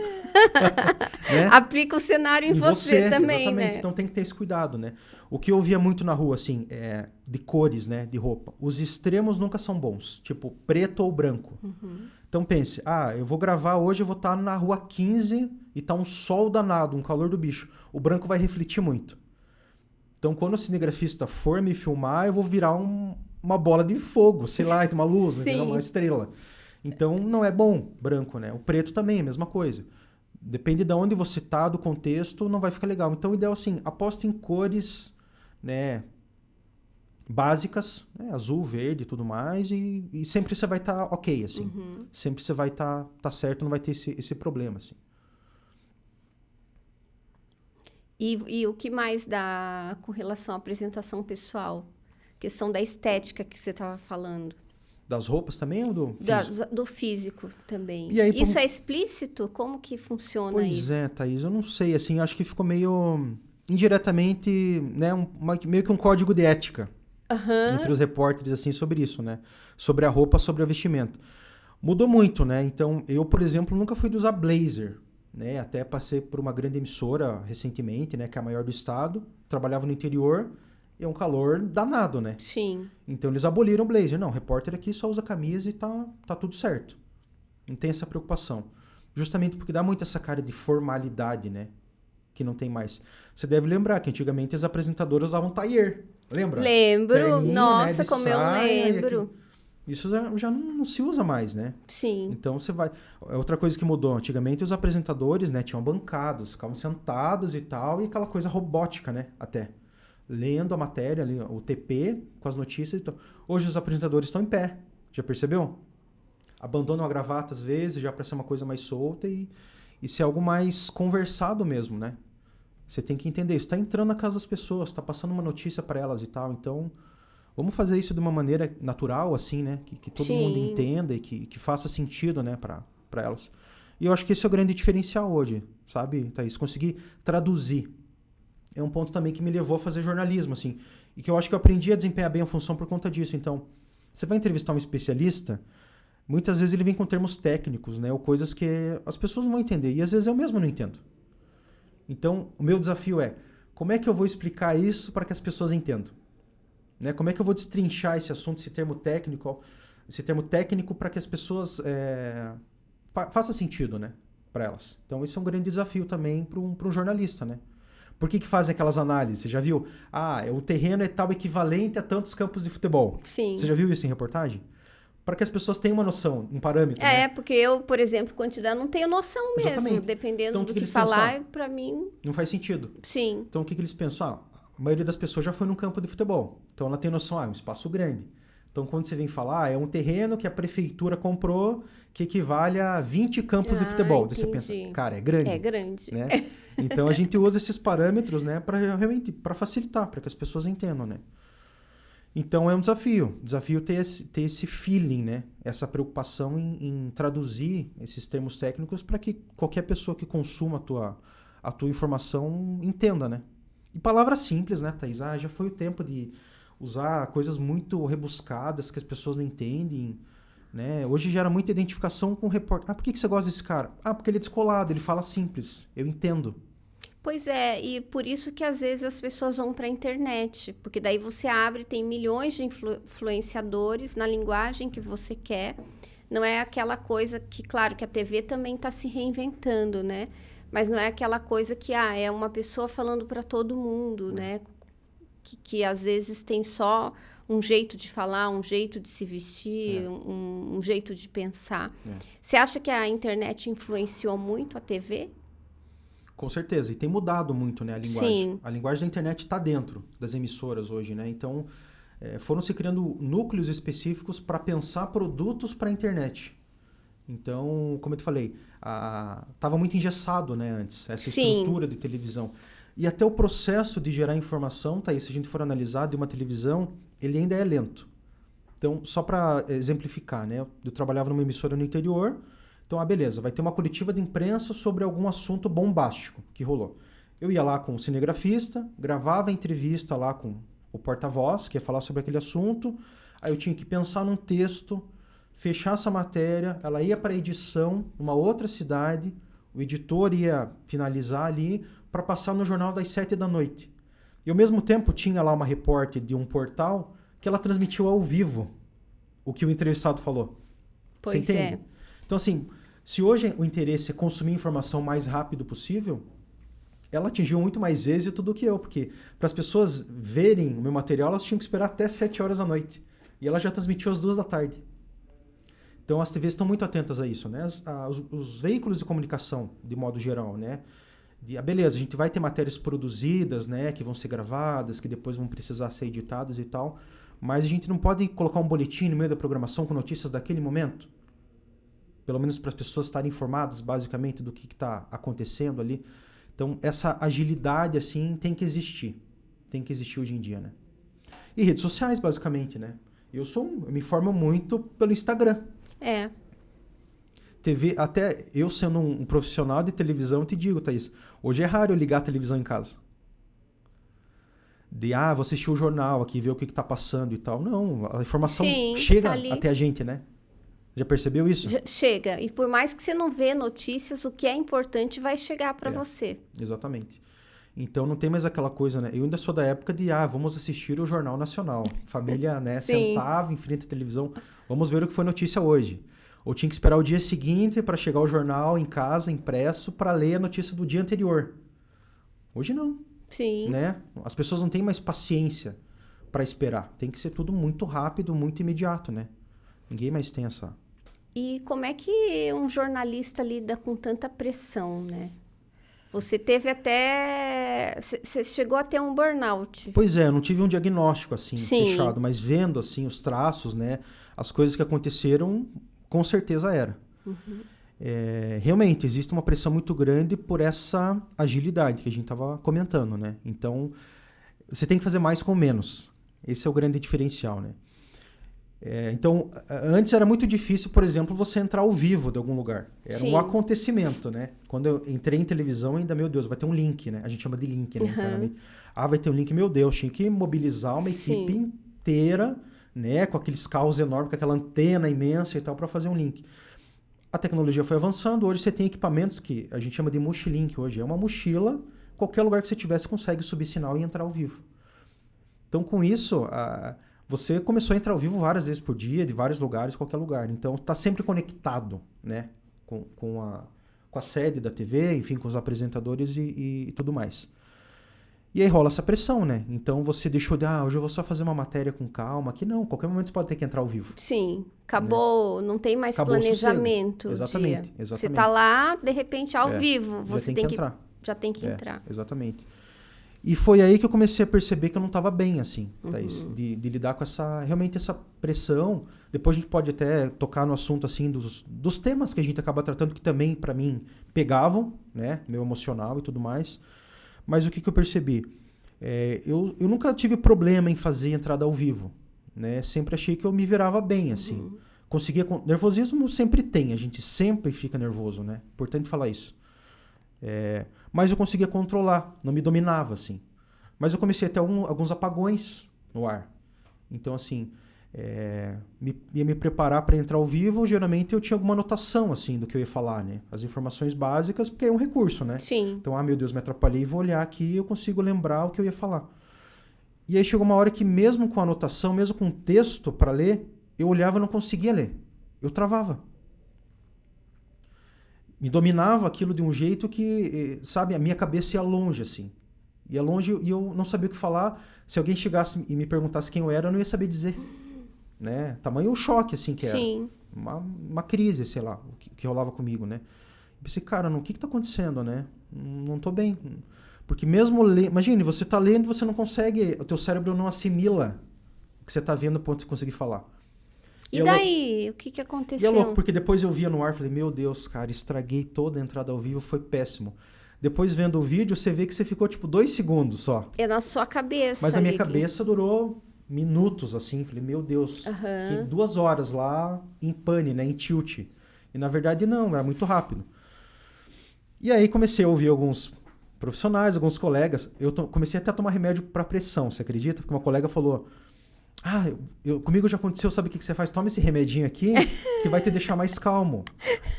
Né?
Aplica o cenário em você também,
exatamente.
né?
Então tem que ter esse cuidado, né? O que eu via muito na rua, assim, de cores, né? De roupa. Os extremos nunca são bons. Tipo, preto ou branco. Então pense, eu vou gravar hoje, eu vou estar na rua 15 e tá um sol danado, um calor do bicho. O branco vai refletir muito. Então quando o cinegrafista for me filmar, eu vou virar uma bola de fogo, sei lá, uma luz, entendeu? Uma estrela. Então não é bom branco, né? O preto também é a mesma coisa. Depende de onde você tá, do contexto, não vai ficar legal. Então o ideal assim, aposta em cores, né, básicas, né, azul, verde e tudo mais, e sempre você vai estar ok, assim. Sempre você vai estar certo, não vai ter esse problema, assim.
E o que mais dá com relação à apresentação pessoal? Questão da estética que você estava falando.
Das roupas também ou do físico?
Do físico também.
E aí,
isso é explícito? Como que funciona
Pois
isso?
é, Thaís, eu não sei, assim, acho que ficou meio indiretamente, né, meio que um código de ética entre os repórteres, assim, sobre isso, né? Sobre a roupa, sobre o vestimento. Mudou muito, né? Então, eu, por exemplo, nunca fui de usar blazer, né? Até passei por uma grande emissora recentemente, né, que é a maior do estado, trabalhava no interior, e é um calor danado, né?
Sim.
Então eles aboliram o blazer. Não, o repórter aqui só usa camisa e tá tudo certo. Não tem essa preocupação. Justamente porque dá muito essa cara de formalidade, né? Que não tem mais. Você deve lembrar que antigamente as apresentadoras usavam tailleur. Lembra?
Lembro.
Terninho,
Nossa,
né, de
como eu
saia,
lembro.
Isso já não se usa mais, né?
Sim.
Então você vai... Outra coisa que mudou. Antigamente os apresentadores, né, tinham bancados, ficavam sentados e tal, e aquela coisa robótica, né? Até. Lendo a matéria, ali, o TP, com as notícias. Então, hoje os apresentadores estão em pé. Já percebeu? Abandonam a gravata às vezes, já para ser uma coisa mais solta e ser algo mais conversado mesmo, né? Você tem que entender, você está entrando na casa das pessoas, está passando uma notícia para elas e tal. Então, vamos fazer isso de uma maneira natural, assim, né? Que todo mundo entenda e que faça sentido, né, para elas. E eu acho que esse é o grande diferencial hoje, sabe, Thaís? Conseguir traduzir. É um ponto também que me levou a fazer jornalismo, assim. E que eu acho que eu aprendi a desempenhar bem a função por conta disso. Então, você vai entrevistar um especialista, muitas vezes ele vem com termos técnicos, né? Ou coisas que as pessoas não vão entender. E às vezes eu mesmo não entendo. Então, o meu desafio é, como é que eu vou explicar isso para que as pessoas entendam? Né? Como é que eu vou destrinchar esse assunto, esse termo técnico para que as pessoas faça sentido, né? Para elas. Então, esse é um grande desafio também para um jornalista, né? Por que fazem aquelas análises? Você já viu? O terreno é tal equivalente a tantos campos de futebol.
Sim.
Você já viu isso em reportagem? Para que as pessoas tenham uma noção, um parâmetro.
Né?
Porque
eu, por exemplo, quantidade, não tenho noção mesmo. Exatamente. Dependendo
então,
do que falar, para mim...
Não faz sentido.
Sim.
Então, o que eles pensam? A maioria das pessoas já foi num campo de futebol. Então, ela tem noção, é um espaço grande. Então, quando você vem falar, é um terreno que a prefeitura comprou que equivale a 20 campos de futebol. Daí você pensa, cara, é grande.
É grande.
Né? Então, a gente usa esses parâmetros, né, para facilitar, para que as pessoas entendam, né? Então, é um desafio. Desafio ter esse feeling, né? Essa preocupação em traduzir esses termos técnicos para que qualquer pessoa que consuma a tua informação entenda, né? E palavras simples, né, Thaís? Já foi o tempo de usar coisas muito rebuscadas que as pessoas não entendem, né? Hoje gera muita identificação com o repórter. Por que você gosta desse cara? Porque ele é descolado, ele fala simples. Eu entendo.
Pois é, e por isso que às vezes as pessoas vão para a internet, porque daí você abre, tem milhões de influenciadores na linguagem que você quer. Não é aquela coisa que, claro, que a TV também está se reinventando, né? Mas não é aquela coisa que é uma pessoa falando para todo mundo, né? Que às vezes tem só um jeito de falar, um jeito de se vestir, um jeito de pensar. Você acha que a internet influenciou muito a TV?
Com certeza, e tem mudado muito, né, a linguagem.
Sim.
A linguagem da internet está dentro das emissoras hoje, né? Então, foram se criando núcleos específicos para pensar produtos para a internet. Então, como eu te falei, estava muito engessado, né, antes, essa estrutura de televisão. E até o processo de gerar informação, tá aí, se a gente for analisar de uma televisão, ele ainda é lento. Então, só para exemplificar, né, eu trabalhava numa emissora no interior. Então, beleza, vai ter uma coletiva de imprensa sobre algum assunto bombástico que rolou. Eu ia lá com o cinegrafista, gravava a entrevista lá com o porta-voz, que ia falar sobre aquele assunto, aí eu tinha que pensar num texto, fechar essa matéria, ela ia para edição numa outra cidade, o editor ia finalizar ali para passar no jornal das 7 da noite. E ao mesmo tempo tinha lá uma repórter de um portal que ela transmitiu ao vivo o que o entrevistado falou.
Pois
Você entende?
é.
Então, assim, se hoje o interesse é consumir informação o mais rápido possível, ela atingiu muito mais êxito do que eu, porque para as pessoas verem o meu material, elas tinham que esperar até 7 horas da noite. E ela já transmitiu às 2 da tarde. Então, as TVs estão muito atentas a isso, né? Os veículos de comunicação, de modo geral, né? Beleza, a gente vai ter matérias produzidas, né? Que vão ser gravadas, que depois vão precisar ser editadas e tal, mas a gente não pode colocar um boletim no meio da programação com notícias daquele momento? Pelo menos para as pessoas estarem informadas, basicamente, do que está acontecendo ali. Então, essa agilidade, assim, tem que existir. Tem que existir hoje em dia, né? E redes sociais, basicamente, né? Eu me informo muito pelo Instagram. TV, até eu sendo um profissional de televisão, eu te digo, Thaís, hoje é raro eu ligar a televisão em casa. Vou assistir o jornal aqui, ver o que está passando e tal. Não, a informação chega até a gente, né? Já percebeu isso?
Chega. E por mais que você não vê notícias, o que é importante vai chegar para você.
Exatamente. Então não tem mais aquela coisa, né? Eu ainda sou da época de, vamos assistir o Jornal Nacional. Família, né, sentava em frente à televisão, vamos ver o que foi notícia hoje. Ou tinha que esperar o dia seguinte para chegar o jornal em casa, impresso, para ler a notícia do dia anterior. Hoje não.
Sim.
Né? As pessoas não têm mais paciência para esperar. Tem que ser tudo muito rápido, muito imediato, né? Ninguém mais tem essa...
E como é que um jornalista lida com tanta pressão, né? Você teve até... Você chegou a ter um burnout.
Pois é, eu não tive um diagnóstico assim, fechado, mas vendo assim os traços, né? As coisas que aconteceram, com certeza era. Realmente, existe uma pressão muito grande por essa agilidade que a gente estava comentando, né? Então, você tem que fazer mais com menos. Esse é o grande diferencial, né? Então, antes era muito difícil, por exemplo, você entrar ao vivo de algum lugar. Era um acontecimento, né? Quando eu entrei em televisão, ainda, meu Deus, vai ter um link, né? A gente chama de link, né? Internamente. Vai ter um link, meu Deus, tinha que mobilizar uma equipe inteira, né? Com aqueles carros enormes, com aquela antena imensa e tal, para fazer um link. A tecnologia foi avançando, hoje você tem equipamentos que a gente chama de multilink hoje. É uma mochila, qualquer lugar que você tiver, você consegue subir sinal e entrar ao vivo. Então, com isso... Você começou a entrar ao vivo várias vezes por dia, de vários lugares, qualquer lugar. Então, está sempre conectado, né? Com a sede da TV, enfim, com os apresentadores e tudo mais. E aí rola essa pressão, né? Então, você deixou de, hoje eu vou só fazer uma matéria com calma. Aqui não, qualquer momento você pode ter que entrar ao vivo.
Sim, acabou, né? Não tem mais planejamento.
Exatamente.
Você está lá, de repente, ao vivo. Você
tem que entrar.
Já tem que entrar.
Exatamente. E foi aí que eu comecei a perceber que eu não estava bem, assim, Thaís, de lidar com realmente essa pressão. Depois a gente pode até tocar no assunto, assim, dos temas que a gente acaba tratando, que também, para mim, pegavam, né, meu emocional e tudo mais. Mas o que eu percebi? Eu nunca tive problema em fazer entrada ao vivo, né? Sempre achei que eu me virava bem, assim. Nervosismo sempre tem, a gente sempre fica nervoso, né? Importante falar isso. Mas eu conseguia controlar, não me dominava, assim. Mas eu comecei a ter alguns apagões no ar. Então, assim, ia me preparar para entrar ao vivo, geralmente eu tinha alguma anotação, assim, do que eu ia falar, né? As informações básicas, porque é um recurso, né?
Sim.
Então, meu Deus, me atrapalhei, vou olhar aqui e eu consigo lembrar o que eu ia falar. E aí chegou uma hora que mesmo com a anotação, mesmo com o texto para ler, eu olhava e não conseguia ler. Eu travava. Me dominava aquilo de um jeito que, sabe, a minha cabeça ia longe, assim. Ia longe e eu não sabia o que falar. Se alguém chegasse e me perguntasse quem eu era, eu não ia saber dizer. Né? Tamanho o choque, assim, que era.
Sim.
Uma crise, sei lá, o que rolava comigo, né? Eu pensei, cara, o que tá acontecendo, né? Não tô bem. Porque mesmo lendo... Imagine, você tá lendo e você não consegue... O teu cérebro não assimila o que você tá vendo a ponto de você conseguir falar.
E daí? O que
E é
aconteceu?
louco, porque depois eu via no ar e falei, meu Deus, cara, estraguei toda a entrada ao vivo, foi péssimo. Depois, vendo o vídeo, você vê que você ficou, tipo, 2 segundos só.
É na sua cabeça.
Mas na minha
ali
cabeça durou minutos, assim. Falei, meu Deus, fiquei 2 horas lá em pane, né, em tilt. E na verdade não, era muito rápido. E aí comecei a ouvir alguns profissionais, alguns colegas. Comecei até a tomar remédio para pressão, você acredita? Porque uma colega falou, comigo já aconteceu, sabe o que você faz? Toma esse remedinho aqui que vai te deixar mais calmo.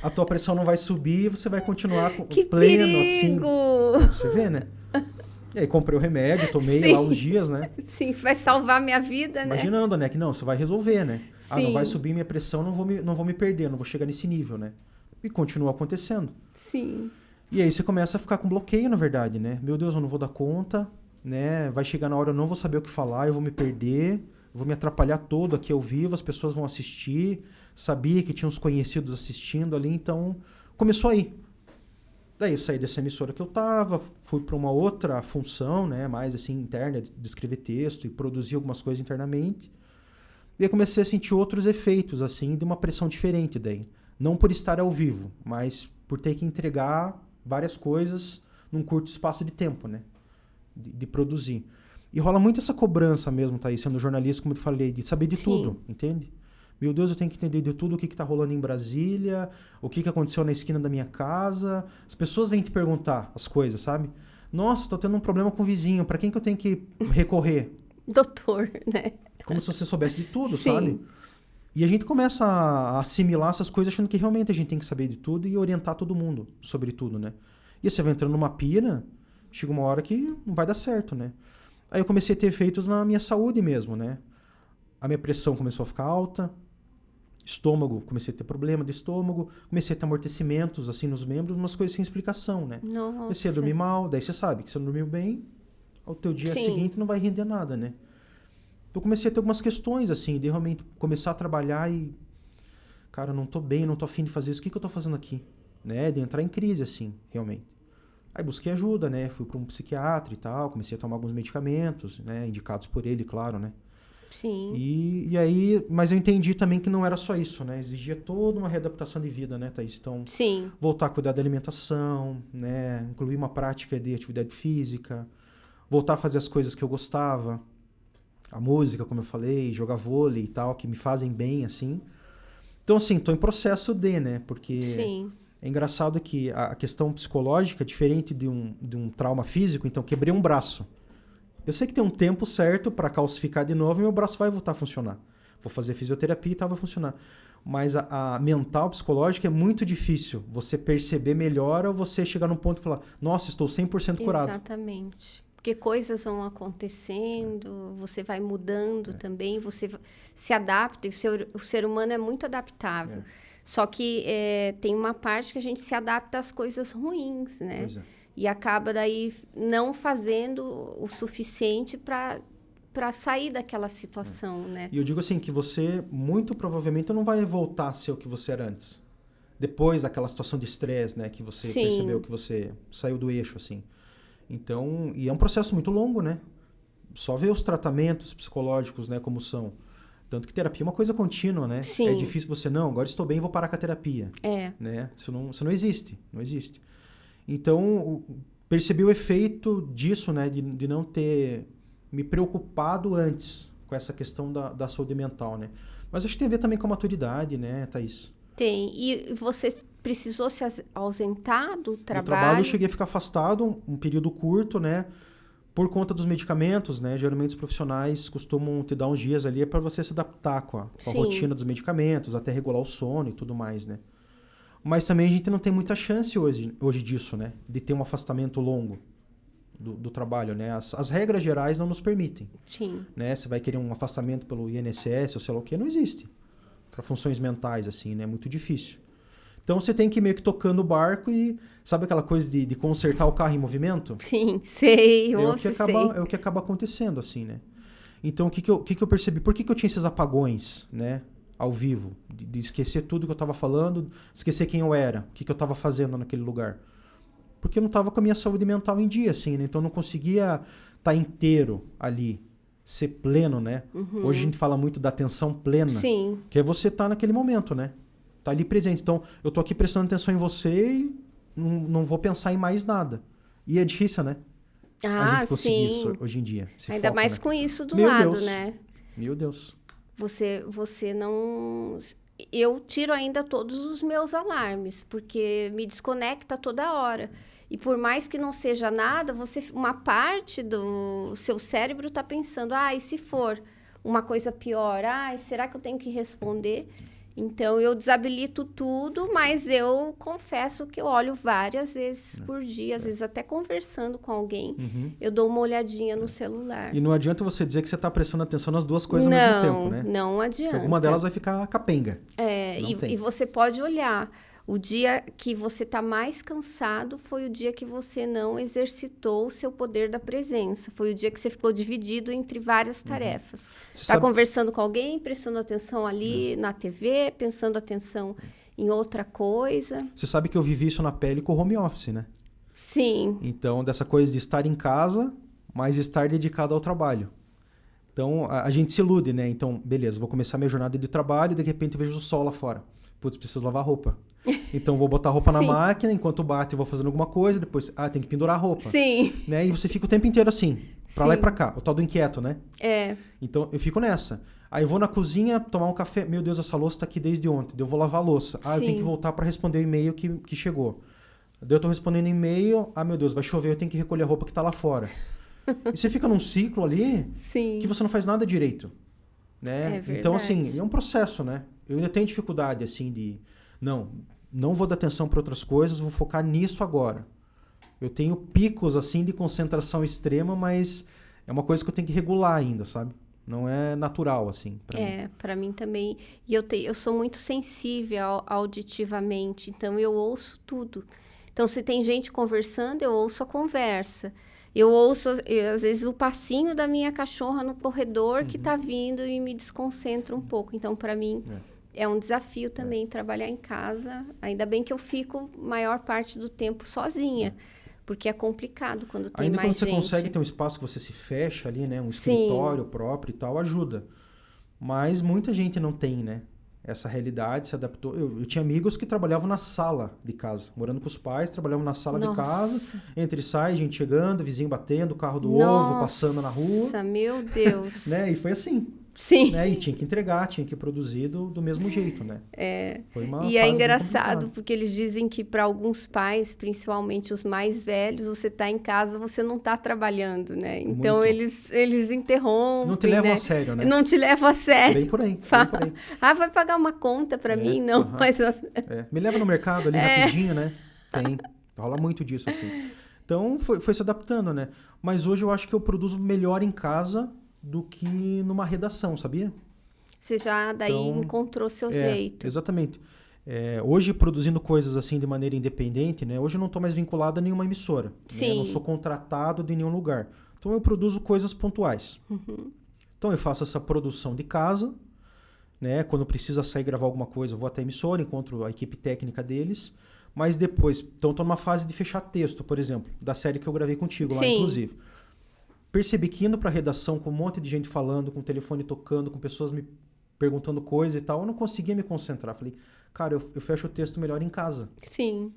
A tua pressão não vai subir e você vai continuar
Que
pleno,
perigo!
assim. Você vê, né? E aí comprei o remédio, tomei lá uns dias, né?
Sim, isso vai salvar minha vida, né?
Imaginando, né? Que não, isso vai resolver, né?
Sim.
Não vai subir minha pressão, não vou me perder, não vou chegar nesse nível, né? E continua acontecendo.
Sim.
E aí você começa a ficar com bloqueio, na verdade, né? Meu Deus, eu não vou dar conta, né? Vai chegar na hora, eu não vou saber o que falar, eu vou me perder, eu vou me atrapalhar todo aqui ao vivo, as pessoas vão assistir. Sabia que tinha uns conhecidos assistindo ali, então começou aí. Daí eu saí dessa emissora que eu tava, fui para uma outra função, né, mais assim interna, de escrever texto e produzir algumas coisas internamente. E aí comecei a sentir outros efeitos assim, de uma pressão diferente daí. Não por estar ao vivo, mas por ter que entregar várias coisas num curto espaço de tempo, né, de produzir. E rola muito essa cobrança mesmo, Thaís, sendo jornalista, como eu falei, de saber de tudo, entende? Meu Deus, eu tenho que entender de tudo o que está rolando em Brasília, o que aconteceu na esquina da minha casa. As pessoas vêm te perguntar as coisas, sabe? Nossa, tô tendo um problema com o vizinho, para quem que eu tenho que recorrer?
Doutor, né?
Como se você soubesse de tudo,
Sim.
sabe? E a gente começa a assimilar essas coisas achando que realmente a gente tem que saber de tudo e orientar todo mundo sobre tudo, né? E você vai entrando numa pira, chega uma hora que não vai dar certo, né? Aí eu comecei a ter efeitos na minha saúde mesmo, né? A minha pressão começou a ficar alta, estômago, comecei a ter problema de estômago, comecei a ter amortecimentos assim nos membros, umas coisas sem explicação, né?
Nossa.
Comecei a dormir mal, daí você sabe que se não dormiu bem, ao teu dia seguinte não vai render nada, né? Então comecei a ter algumas questões assim, de realmente começar a trabalhar e cara, não tô bem, não tô afim de fazer isso, o que eu tô fazendo aqui? Né? De entrar em crise assim, realmente. Aí busquei ajuda, né? Fui para um psiquiatra e tal, comecei a tomar alguns medicamentos, né? Indicados por ele, claro, né?
Sim.
E aí, mas eu entendi também que não era só isso, né? Exigia toda uma readaptação de vida, né, Thaís? Então,
Sim.
voltar a cuidar da alimentação, né? Incluir uma prática de atividade física, voltar a fazer as coisas que eu gostava, a música, como eu falei, jogar vôlei e tal, que me fazem bem, assim. Então, assim, tô em processo de, né? Porque
Sim.
é engraçado que a questão psicológica é diferente de um trauma físico. Então, quebrei um braço. Eu sei que tem um tempo certo para calcificar de novo e meu braço vai voltar a funcionar. Vou fazer fisioterapia e tal, vai funcionar. Mas a mental, psicológica, é muito difícil você perceber melhor ou você chegar num ponto e falar, nossa, estou 100% curado.
Exatamente. Porque coisas vão acontecendo, você vai mudando também, você se adapta. O ser humano é muito adaptável. Só que tem uma parte que a gente se adapta às coisas ruins, né?
Pois é.
E acaba daí não fazendo o suficiente para sair daquela situação, né?
E eu digo assim, que você muito provavelmente não vai voltar a ser o que você era antes. Depois daquela situação de estresse, né? Que você percebeu que você saiu do eixo, assim. Então, e é um processo muito longo, né? Só ver os tratamentos psicológicos, né? Como são. Tanto que terapia é uma coisa contínua, né?
Sim.
É difícil você, não, agora estou bem, vou parar com a terapia.
É.
Né? Isso não existe, não existe. Então, percebi o efeito disso, né? De não ter me preocupado antes com essa questão da saúde mental, né? Mas acho que tem a ver também com a maturidade, né, Thaís?
Tem. E você precisou se ausentar do trabalho?
Do trabalho eu cheguei a ficar afastado um período curto, né? Por conta dos medicamentos, né? Geralmente os profissionais costumam te dar uns dias ali para você se adaptar com a rotina dos medicamentos, até regular o sono e tudo mais, né? Mas também a gente não tem muita chance hoje disso, né? De ter um afastamento longo do trabalho, né? As regras gerais não nos permitem.
Sim.
Né? Você vai querer um afastamento pelo INSS ou sei lá o que, não existe. Para funções mentais, assim, né? É muito difícil. Então você tem que ir meio que tocando o barco e sabe aquela coisa de consertar o carro em movimento?
Sim, sei,
É o que
sei.
é o que acaba acontecendo, assim, né? Então, o que que eu percebi? Por que eu tinha esses apagões, né? Ao vivo, de esquecer tudo que eu estava falando, esquecer quem eu era, o que eu estava fazendo naquele lugar. Porque eu não estava com a minha saúde mental em dia, assim, né? Então eu não conseguia estar inteiro ali, ser pleno, né? Hoje a gente fala muito da atenção plena,
Sim.
que é você estar naquele momento, né? Tá ali presente. Então eu tô aqui prestando atenção em você e não vou pensar em mais nada. E é difícil, né? A gente conseguir isso hoje em dia.
Ainda
foco,
mais
né?
com isso do
Meu
lado,
Deus.
né?
Meu Deus.
Você não... Eu tiro ainda todos os meus alarmes, porque me desconecta toda hora. E por mais que não seja nada, uma parte do seu cérebro está pensando, e se for uma coisa pior? Será que eu tenho que responder? Então, eu desabilito tudo, mas eu confesso que eu olho várias vezes por dia, às vezes até conversando com alguém, eu dou uma olhadinha no celular.
E não adianta você dizer que você está prestando atenção nas duas coisas ao mesmo tempo, né?
Não adianta.
Porque alguma delas vai ficar capenga.
E você pode olhar. O dia que você está mais cansado foi o dia que você não exercitou o seu poder da presença. Foi o dia que você ficou dividido entre várias tarefas. Está conversando com alguém, prestando atenção ali na TV, prestando atenção em outra coisa.
Você sabe que eu vivi isso na pele com o home office, né?
Sim.
Então, dessa coisa de estar em casa, mas estar dedicado ao trabalho. Então, a gente se ilude, né? Então, beleza, vou começar minha jornada de trabalho e de repente eu vejo o sol lá fora. Putz, preciso lavar roupa. Então, vou botar a roupa na máquina, enquanto bate eu vou fazendo alguma coisa, depois, tem que pendurar a roupa.
Sim.
Né? E você fica o tempo inteiro assim, pra lá e pra cá, o tal do inquieto, né? Então, eu fico nessa. Aí eu vou na cozinha tomar um café, meu Deus, essa louça tá aqui desde ontem, eu vou lavar a louça. Eu tenho que voltar pra responder o e-mail que chegou. Daí eu tô respondendo e-mail, meu Deus, vai chover, eu tenho que recolher a roupa que tá lá fora. E você fica num ciclo ali que você não faz nada direito. Né? Então, assim, é um processo, né? Eu ainda tenho dificuldade, assim, de... Não vou dar atenção para outras coisas, vou focar nisso agora. Eu tenho picos, assim, de concentração extrema, mas é uma coisa que eu tenho que regular ainda, sabe? Não é natural, assim, pra mim.
Para mim também. E eu sou muito sensível auditivamente, então eu ouço tudo. Então, se tem gente conversando, eu ouço a conversa. Eu ouço, às vezes, o passinho da minha cachorra no corredor que tá vindo e me desconcentra um pouco. Então, para mim, é um desafio também trabalhar em casa. Ainda bem que eu fico maior parte do tempo sozinha, porque é complicado quando tem
ainda
mais gente.
Ainda quando você consegue ter um espaço que você se fecha ali, né? Um escritório próprio e tal, ajuda. Mas muita gente não tem, né? Essa realidade, se adaptou. Eu tinha amigos que trabalhavam na sala de casa, morando com os pais, trabalhavam na sala de casa, entra e sai, gente chegando, vizinho batendo, carro do ovo passando na rua.
Nossa, meu Deus.
Né? E foi assim.
Sim.
Né? E tinha que entregar, tinha que produzir do mesmo jeito, né? Foi uma
e
fase
é engraçado, porque eles dizem que para alguns pais, principalmente os mais velhos, você tá em casa, você não tá trabalhando, né? Então, eles interrompem,
não te levam a sério, né?
Não te levam a sério.
Bem por aí.
Vai pagar uma conta para mim? Não, mas...
Me leva no mercado ali rapidinho, né? Rola muito disso, assim. Então, foi se adaptando, né? Mas hoje eu acho que eu produzo melhor em casa do que numa redação, sabia?
Você já daí encontrou seu jeito.
Exatamente. Hoje, produzindo coisas assim de maneira independente, né? Hoje eu não estou mais vinculado a nenhuma emissora. Né? Eu não sou contratado de nenhum lugar. Então, eu produzo coisas pontuais. Então, eu faço essa produção de casa, né? Quando precisa sair gravar alguma coisa, eu vou até a emissora, encontro a equipe técnica deles. Mas depois, então estou numa fase de fechar texto, por exemplo, da série que eu gravei contigo lá, inclusive. Percebi que indo para a redação com um monte de gente falando, com o telefone tocando, com pessoas me perguntando coisa e tal, eu não conseguia me concentrar. Falei, cara, eu fecho o texto melhor em casa.
Sim.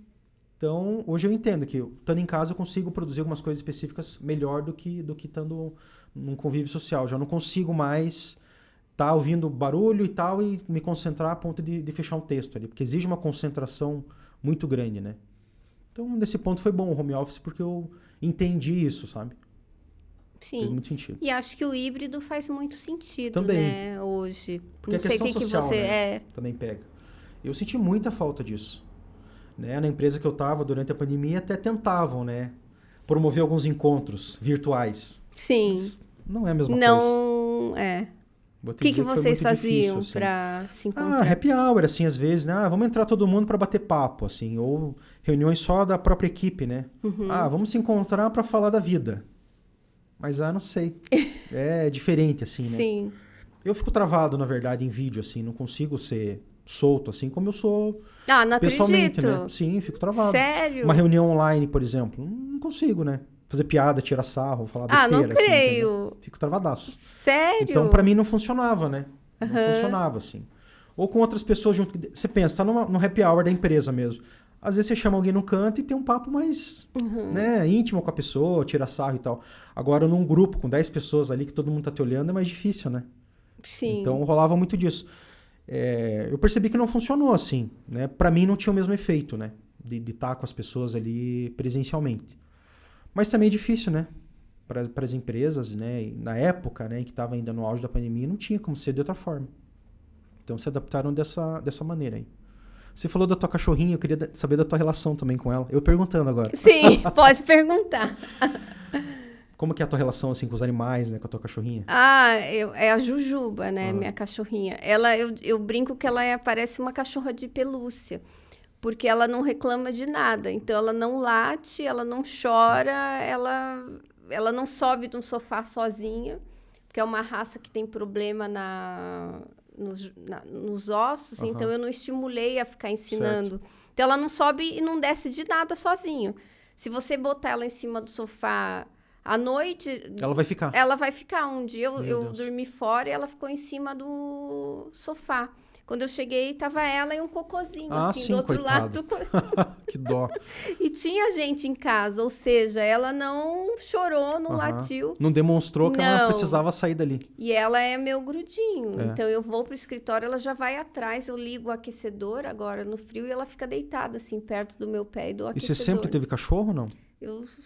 Então, hoje eu entendo que, estando em casa, eu consigo produzir algumas coisas específicas melhor do que estando num convívio social. Já não consigo mais estar ouvindo barulho e tal e me concentrar a ponto de fechar um texto ali, porque exige uma concentração muito grande, né? Então, nesse ponto foi bom o home office, porque eu entendi isso, sabe?
Sim.
Fez muito sentido.
E acho que o híbrido faz muito sentido,
também,
né, hoje.
Porque não sei a questão social, né, também pega. Eu senti muita falta disso. Né? Na empresa que eu estava durante a pandemia até tentavam, né, promover alguns encontros virtuais.
Sim.
Mas não é a mesma coisa.
Não, O que
foi
vocês
muito
faziam
difícil, assim.
para se encontrar?
Happy hour, assim, às vezes, né? Vamos entrar todo mundo para bater papo, assim, ou reuniões só da própria equipe, né? Vamos se encontrar para falar da vida. Mas, não sei. É diferente, assim, né?
Sim.
Eu fico travado, na verdade, em vídeo, assim, não consigo ser solto, assim, como eu sou
Não
pessoalmente,
acredito.
né? Sim, fico travado.
Sério?
Uma reunião online, por exemplo, não consigo, né? Fazer piada, tirar sarro, falar besteira,
não
assim,
creio.
entendeu? Fico travadaço.
Sério?
Então, pra mim, não funcionava, né? Não funcionava, assim. Ou com outras pessoas junto. Você pensa, tá no happy hour da empresa mesmo. Às vezes você chama alguém no canto e tem um papo mais né, íntimo com a pessoa, tira sarro e tal. Agora, num grupo com 10 pessoas ali que todo mundo tá te olhando, é mais difícil, né?
Sim.
Então, rolava muito disso. Eu percebi que não funcionou assim, né? Pra mim, não tinha o mesmo efeito, né? De estar com as pessoas ali presencialmente. Mas também é difícil, né? Para as empresas, né? E na época, né, que estava ainda no auge da pandemia, não tinha como ser de outra forma. Então se adaptaram dessa maneira aí. Você falou da tua cachorrinha, eu queria saber da tua relação também com ela. Eu perguntando agora.
Sim, pode perguntar.
Como que é a tua relação assim com os animais, né, com a tua cachorrinha?
É a Jujuba, né, minha cachorrinha. Eu brinco que ela parece uma cachorra de pelúcia. Porque ela não reclama de nada. Então, ela não late, ela não chora, ela não sobe de um sofá sozinha. Porque é uma raça que tem problema nos ossos. Então, eu não estimulei a ficar ensinando. Certo. Então, ela não sobe e não desce de nada sozinho. Se você botar ela em cima do sofá à noite...
Ela vai ficar?
Ela vai ficar. Um dia eu dormi fora e ela ficou em cima do sofá. Quando eu cheguei, tava ela e um cocôzinho, assim,
sim,
do outro
coitado.
lado.
Que dó.
E tinha gente em casa, ou seja, ela não chorou, não latiu.
Não demonstrou que ela precisava sair dali.
E ela é meu grudinho. Então, eu vou pro escritório, ela já vai atrás, eu ligo o aquecedor agora no frio e ela fica deitada, assim, perto do meu pé e do aquecedor.
E você sempre teve cachorro ou não?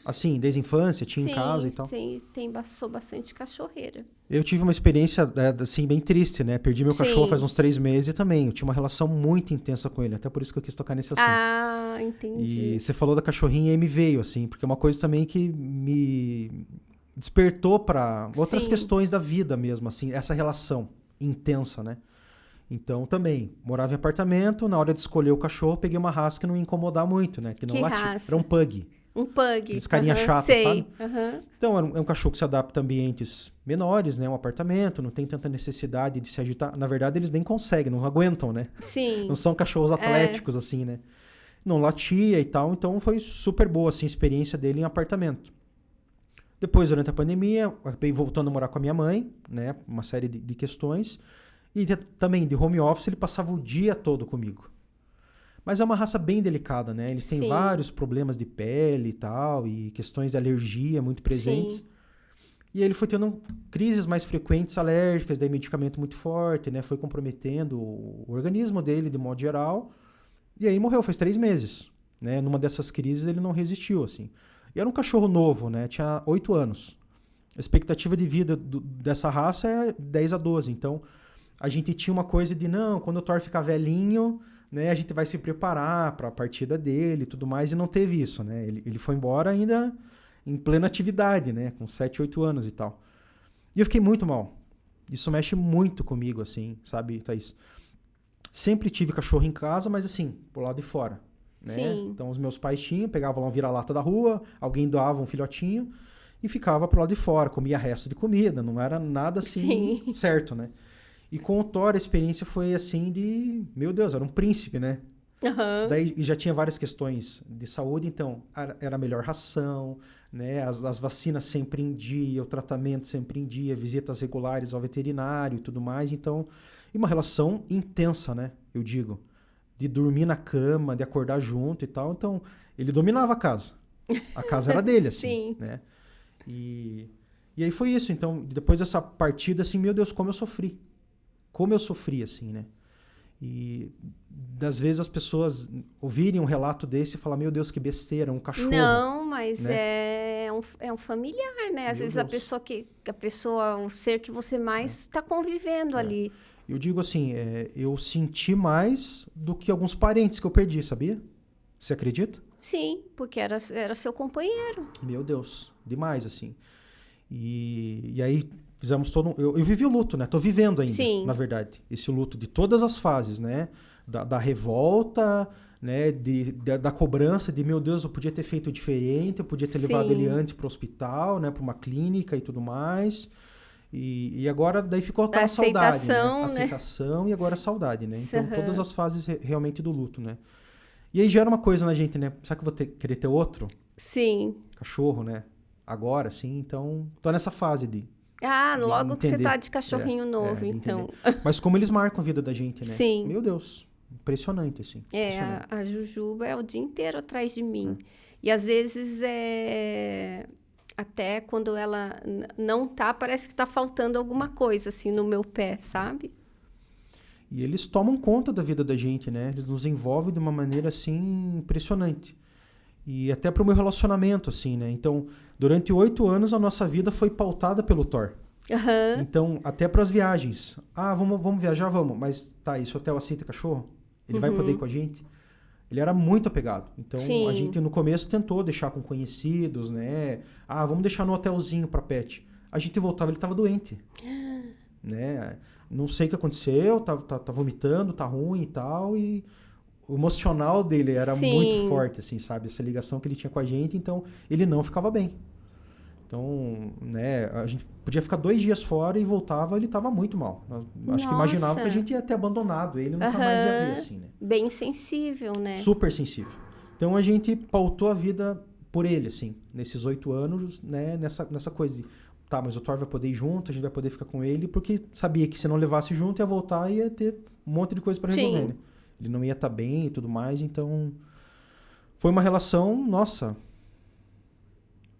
Assim, desde a infância, tinha em casa e tal?
Sim, sou bastante cachorreira.
Eu tive uma experiência, assim, bem triste, né? Perdi meu cachorro faz uns 3 meses também. Eu tinha uma relação muito intensa com ele. Até por isso que eu quis tocar nesse assunto.
Entendi.
E você falou da cachorrinha e me veio, assim. Porque é uma coisa também que me despertou para outras questões da vida mesmo, assim. Essa relação intensa, né? Então, também, morava em apartamento. Na hora de escolher o cachorro, peguei uma raça que não ia incomodar muito, né? Que não latia. Era um pug.
Um pug.
Esse carinha chato, sabe?
Uhum.
Então, é um cachorro que se adapta a ambientes menores, né? Um apartamento, não tem tanta necessidade de se agitar. Na verdade, eles nem conseguem, não aguentam, né?
Sim.
Não são cachorros atléticos, assim, né? Não latia e tal. Então, foi super boa, assim, a experiência dele em apartamento. Depois, durante a pandemia, acabei voltando a morar com a minha mãe, né? Uma série de questões. E também, de home office, ele passava o dia todo comigo. Mas é uma raça bem delicada, né? Eles têm vários problemas de pele e tal, e questões de alergia muito presentes. Sim. E aí ele foi tendo crises mais frequentes alérgicas, daí medicamento muito forte, né? Foi comprometendo o organismo dele de modo geral. E aí morreu, faz 3 meses, né? Numa dessas crises ele não resistiu, assim. E era um cachorro novo, né? Tinha 8 anos. A expectativa de vida dessa raça é 10 a 12. Então, a gente tinha uma coisa de, não, quando o Thor ficar velhinho... Né, a gente vai se preparar para a partida dele e tudo mais, e não teve isso, né? Ele foi embora ainda em plena atividade, né? Com 7, 8 anos e tal. E eu fiquei muito mal. Isso mexe muito comigo, assim, sabe, Thaís? Sempre tive cachorro em casa, mas assim, por lado de fora. Né?
Sim.
Então os meus pais pegavam lá um vira-lata da rua, alguém doava um filhotinho e ficava pro lado de fora, comia resto de comida, não era nada assim certo, né? E com o Thor, a experiência foi assim de... Meu Deus, era um príncipe, né?
Uhum.
Daí já tinha várias questões de saúde, então era a melhor ração, né? As vacinas sempre em dia, o tratamento sempre em dia, visitas regulares ao veterinário e tudo mais. Então, e uma relação intensa, né? Eu digo. De dormir na cama, de acordar junto e tal. Então, ele dominava a casa. A casa era dele, assim, né? E aí foi isso. Então, depois dessa partida, assim, meu Deus, como eu sofri. Como eu sofri, assim, né? E das vezes as pessoas ouvirem um relato desse e falar, meu Deus, que besteira, um cachorro.
Não, mas
né?
é um familiar, né? Às vezes a pessoa, o ser que você mais está convivendo ali.
Eu digo assim, eu senti mais do que alguns parentes que eu perdi, sabia? Você acredita?
Sim, porque era seu companheiro.
Meu Deus, demais, assim. E aí fizemos eu vivi o luto, né? Tô vivendo ainda,
Sim.
na verdade. Esse luto de todas as fases, né? Da revolta, né? Da cobrança de, meu Deus, eu podia ter feito diferente, eu podia ter levado ele antes pro hospital, né? Pra uma clínica e tudo mais. E agora, daí ficou aquela saudade, né? Aceitação e agora a saudade, né? Então, todas as fases realmente do luto, né? E aí gera uma coisa na gente, né? Será que eu vou querer ter outro?
Sim.
Cachorro, né? Agora, sim. Então, tô nessa fase de
logo
entender.
Que você tá de cachorrinho novo, então.
Mas como eles marcam a vida da gente, né?
Sim.
Meu Deus. Impressionante, assim. Impressionante.
A Jujuba é o dia inteiro atrás de mim. E às vezes até quando ela não tá, parece que tá faltando alguma coisa, assim, no meu pé, sabe?
E eles tomam conta da vida da gente, né? Eles nos envolvem de uma maneira, assim, impressionante. E até pro meu relacionamento, assim, né? Então, durante 8 anos, a nossa vida foi pautada pelo Thor. Então, até pras viagens. Vamos viajar? Vamos. Mas, tá, esse hotel aceita cachorro? Ele vai poder ir com a gente? Ele era muito apegado. Então, a gente, no começo, tentou deixar com conhecidos, né? Vamos deixar no hotelzinho pra pet. A gente voltava, ele tava doente. Né? Não sei o que aconteceu, tá vomitando, tá ruim e tal, e o emocional dele era muito forte, assim, sabe? Essa ligação que ele tinha com a gente, então ele não ficava bem. Então, né, a gente podia ficar 2 dias fora e voltava, ele tava muito mal. Acho que imaginava que a gente ia ter abandonado ele, nunca mais ia ver, assim, né?
Bem sensível, né?
Super sensível. Então a gente pautou a vida por ele, assim, nesses 8 anos, né, nessa coisa de tá, mas o Thor vai poder ir junto, a gente vai poder ficar com ele, porque sabia que se não levasse junto, ia voltar e ia ter um monte de coisa para resolver, né? Ele não ia estar bem e tudo mais, então foi uma relação, nossa,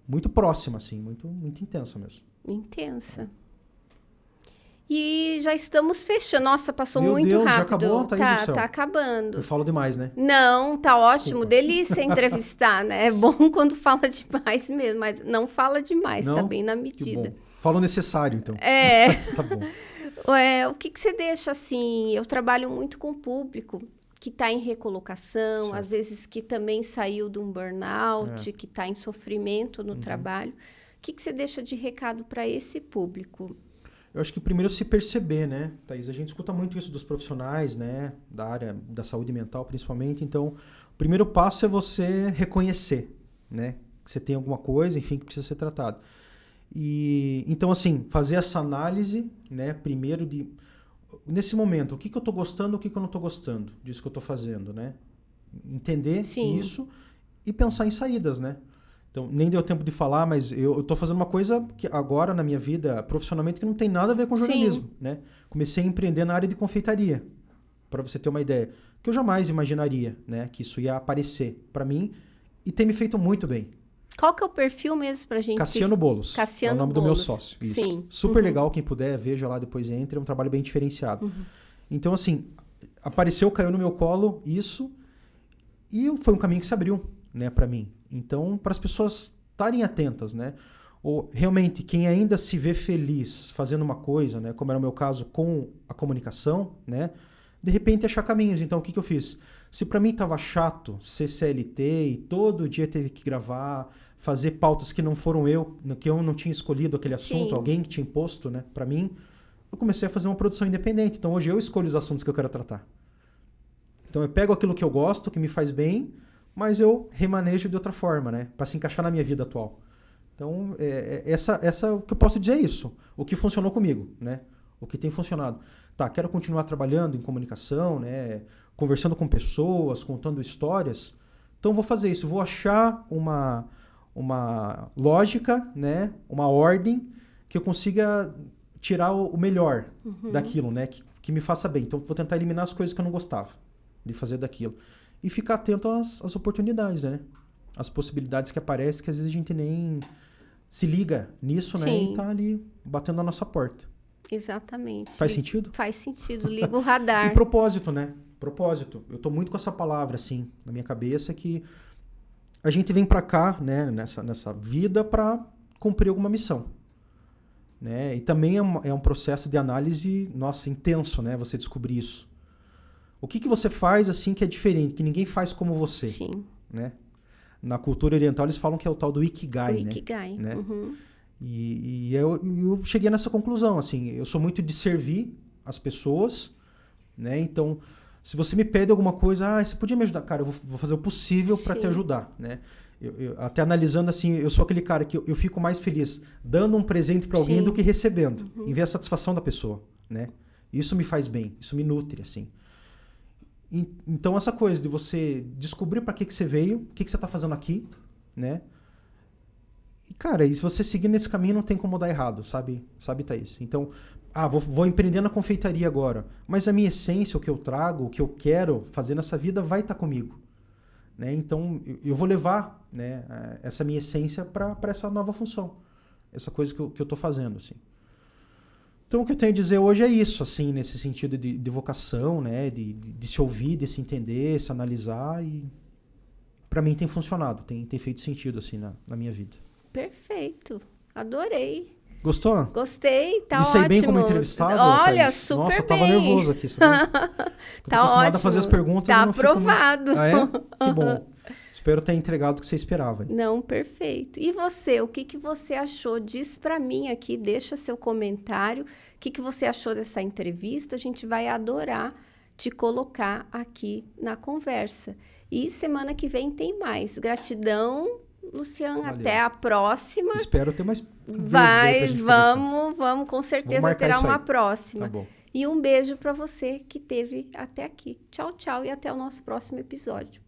muito próxima, assim, muito, muito intensa mesmo.
Intensa. E já estamos fechando. Nossa, passou
Meu
muito
Deus,
rápido.
Já acabou, Thaís do céu.
Tá acabando.
Eu falo demais, né?
Não, tá ótimo.
Desculpa.
Delícia entrevistar, né? É bom quando fala demais mesmo, mas não fala demais,
não,
tá bem na
que
medida.
bom. Fala o necessário, então. Tá bom.
O que você deixa, assim... Eu trabalho muito com o público que está em recolocação,
certo.
Às vezes que também saiu de um burnout, que está em sofrimento no trabalho. O que você deixa de recado para esse público?
Eu acho que primeiro se perceber, né, Thaís? A gente escuta muito isso dos profissionais, né, da área da saúde mental, principalmente. Então, o primeiro passo é você reconhecer, né, que você tem alguma coisa, enfim, que precisa ser tratado. E então, assim, fazer essa análise, né, primeiro nesse momento, o que eu estou gostando, o que eu não estou gostando disso que eu estou fazendo, né? Entender isso e pensar em saídas, né? Então, nem deu tempo de falar, mas eu estou fazendo uma coisa que agora na minha vida, profissionalmente, que não tem nada a ver com jornalismo, né? Comecei a empreender na área de confeitaria, para você ter uma ideia. Que eu jamais imaginaria, né? Que isso ia aparecer para mim e tem me feito muito bem.
Qual que é o perfil mesmo pra gente?
Cassiano Bolos.
Cassiano
é o nome
Bolos.
do meu sócio. Isso.
Sim.
Super legal, quem puder, veja lá, depois entre. É um trabalho bem diferenciado. Então, assim, caiu no meu colo isso e foi um caminho que se abriu, né, para mim. Então, para as pessoas estarem atentas, né? Ou realmente, quem ainda se vê feliz fazendo uma coisa, né, como era o meu caso com a comunicação, né, de repente achar caminhos. Então, o que eu fiz? Se para mim estava chato ser CLT e todo dia ter que gravar, fazer pautas que não foram que eu não tinha escolhido aquele assunto, alguém que tinha imposto, né, para mim, eu comecei a fazer uma produção independente. Então, hoje eu escolho os assuntos que eu quero tratar. Então, eu pego aquilo que eu gosto, que me faz bem, mas eu remanejo de outra forma, né, para se encaixar na minha vida atual. Então, o que eu posso dizer é isso. O que funcionou comigo, né? O que tem funcionado. Tá, quero continuar trabalhando em comunicação, né? Conversando com pessoas, contando histórias. Então, vou fazer isso. Vou achar uma lógica, né? Uma ordem que eu consiga tirar o melhor daquilo, né? Que me faça bem. Então, vou tentar eliminar as coisas que eu não gostava de fazer daquilo. E ficar atento às oportunidades, né? As possibilidades que aparecem, que às vezes a gente nem se liga nisso, né? E tá ali batendo na nossa porta.
Exatamente.
Faz sentido?
Faz sentido. Liga o radar.
E propósito, né? Propósito. Eu tô muito com essa palavra, assim, na minha cabeça, que a gente vem pra cá, né? Nessa vida pra cumprir alguma missão. Né? E também é um processo de análise, nossa, intenso, né? Você descobrir isso. O que você faz, assim, que é diferente, que ninguém faz como você?
Sim.
Né? Na cultura oriental, eles falam que é o tal do Ikigai,
Ikigai.
né? E eu cheguei nessa conclusão, assim, eu sou muito de servir as pessoas, né? Então, se você me pede alguma coisa, você podia me ajudar? Cara, eu vou fazer o possível para te ajudar, né? Até analisando assim, eu sou aquele cara que eu fico mais feliz dando um presente para alguém do que recebendo, em ver a satisfação da pessoa, né? Isso me faz bem, isso me nutre, assim. Então, essa coisa de você descobrir para que você veio, o que você tá fazendo aqui, né? E, cara, e se você seguir nesse caminho, não tem como dar errado, sabe, Thaís? Então, vou empreender na confeitaria agora, mas a minha essência, o que eu trago, o que eu quero fazer nessa vida vai estar comigo. Né? Então, eu vou levar, né, essa minha essência para essa nova função. Essa coisa que eu estou fazendo, assim. Então, o que eu tenho a dizer hoje é isso, assim, nesse sentido de vocação, né, de se ouvir, de se entender, se analisar. E para mim tem funcionado, tem feito sentido, assim, na minha vida.
Perfeito. Adorei.
Gostou?
Gostei, tá
Me
ótimo.
saí bem como entrevistado?
Olha,
Thaís?
super
Nossa, eu tava
bem.
nervoso aqui, sabe?
Tá ótimo.
A fazer as perguntas.
Tá
eu não fico
aprovado.
Ah, é? Que bom. Espero ter entregado o que você esperava. Hein?
Não, perfeito. E você, o que você achou? Diz pra mim aqui, deixa seu comentário. O que você achou dessa entrevista? A gente vai adorar te colocar aqui na conversa. E semana que vem tem mais. Gratidão, Luciano.
Valeu.
Até a próxima.
Espero ter mais vezes aí pra gente
vamos, com certeza
marcar
terá
isso
uma
aí.
próxima.
Tá bom.
E um beijo para você que esteve até aqui. Tchau, tchau e até o nosso próximo episódio.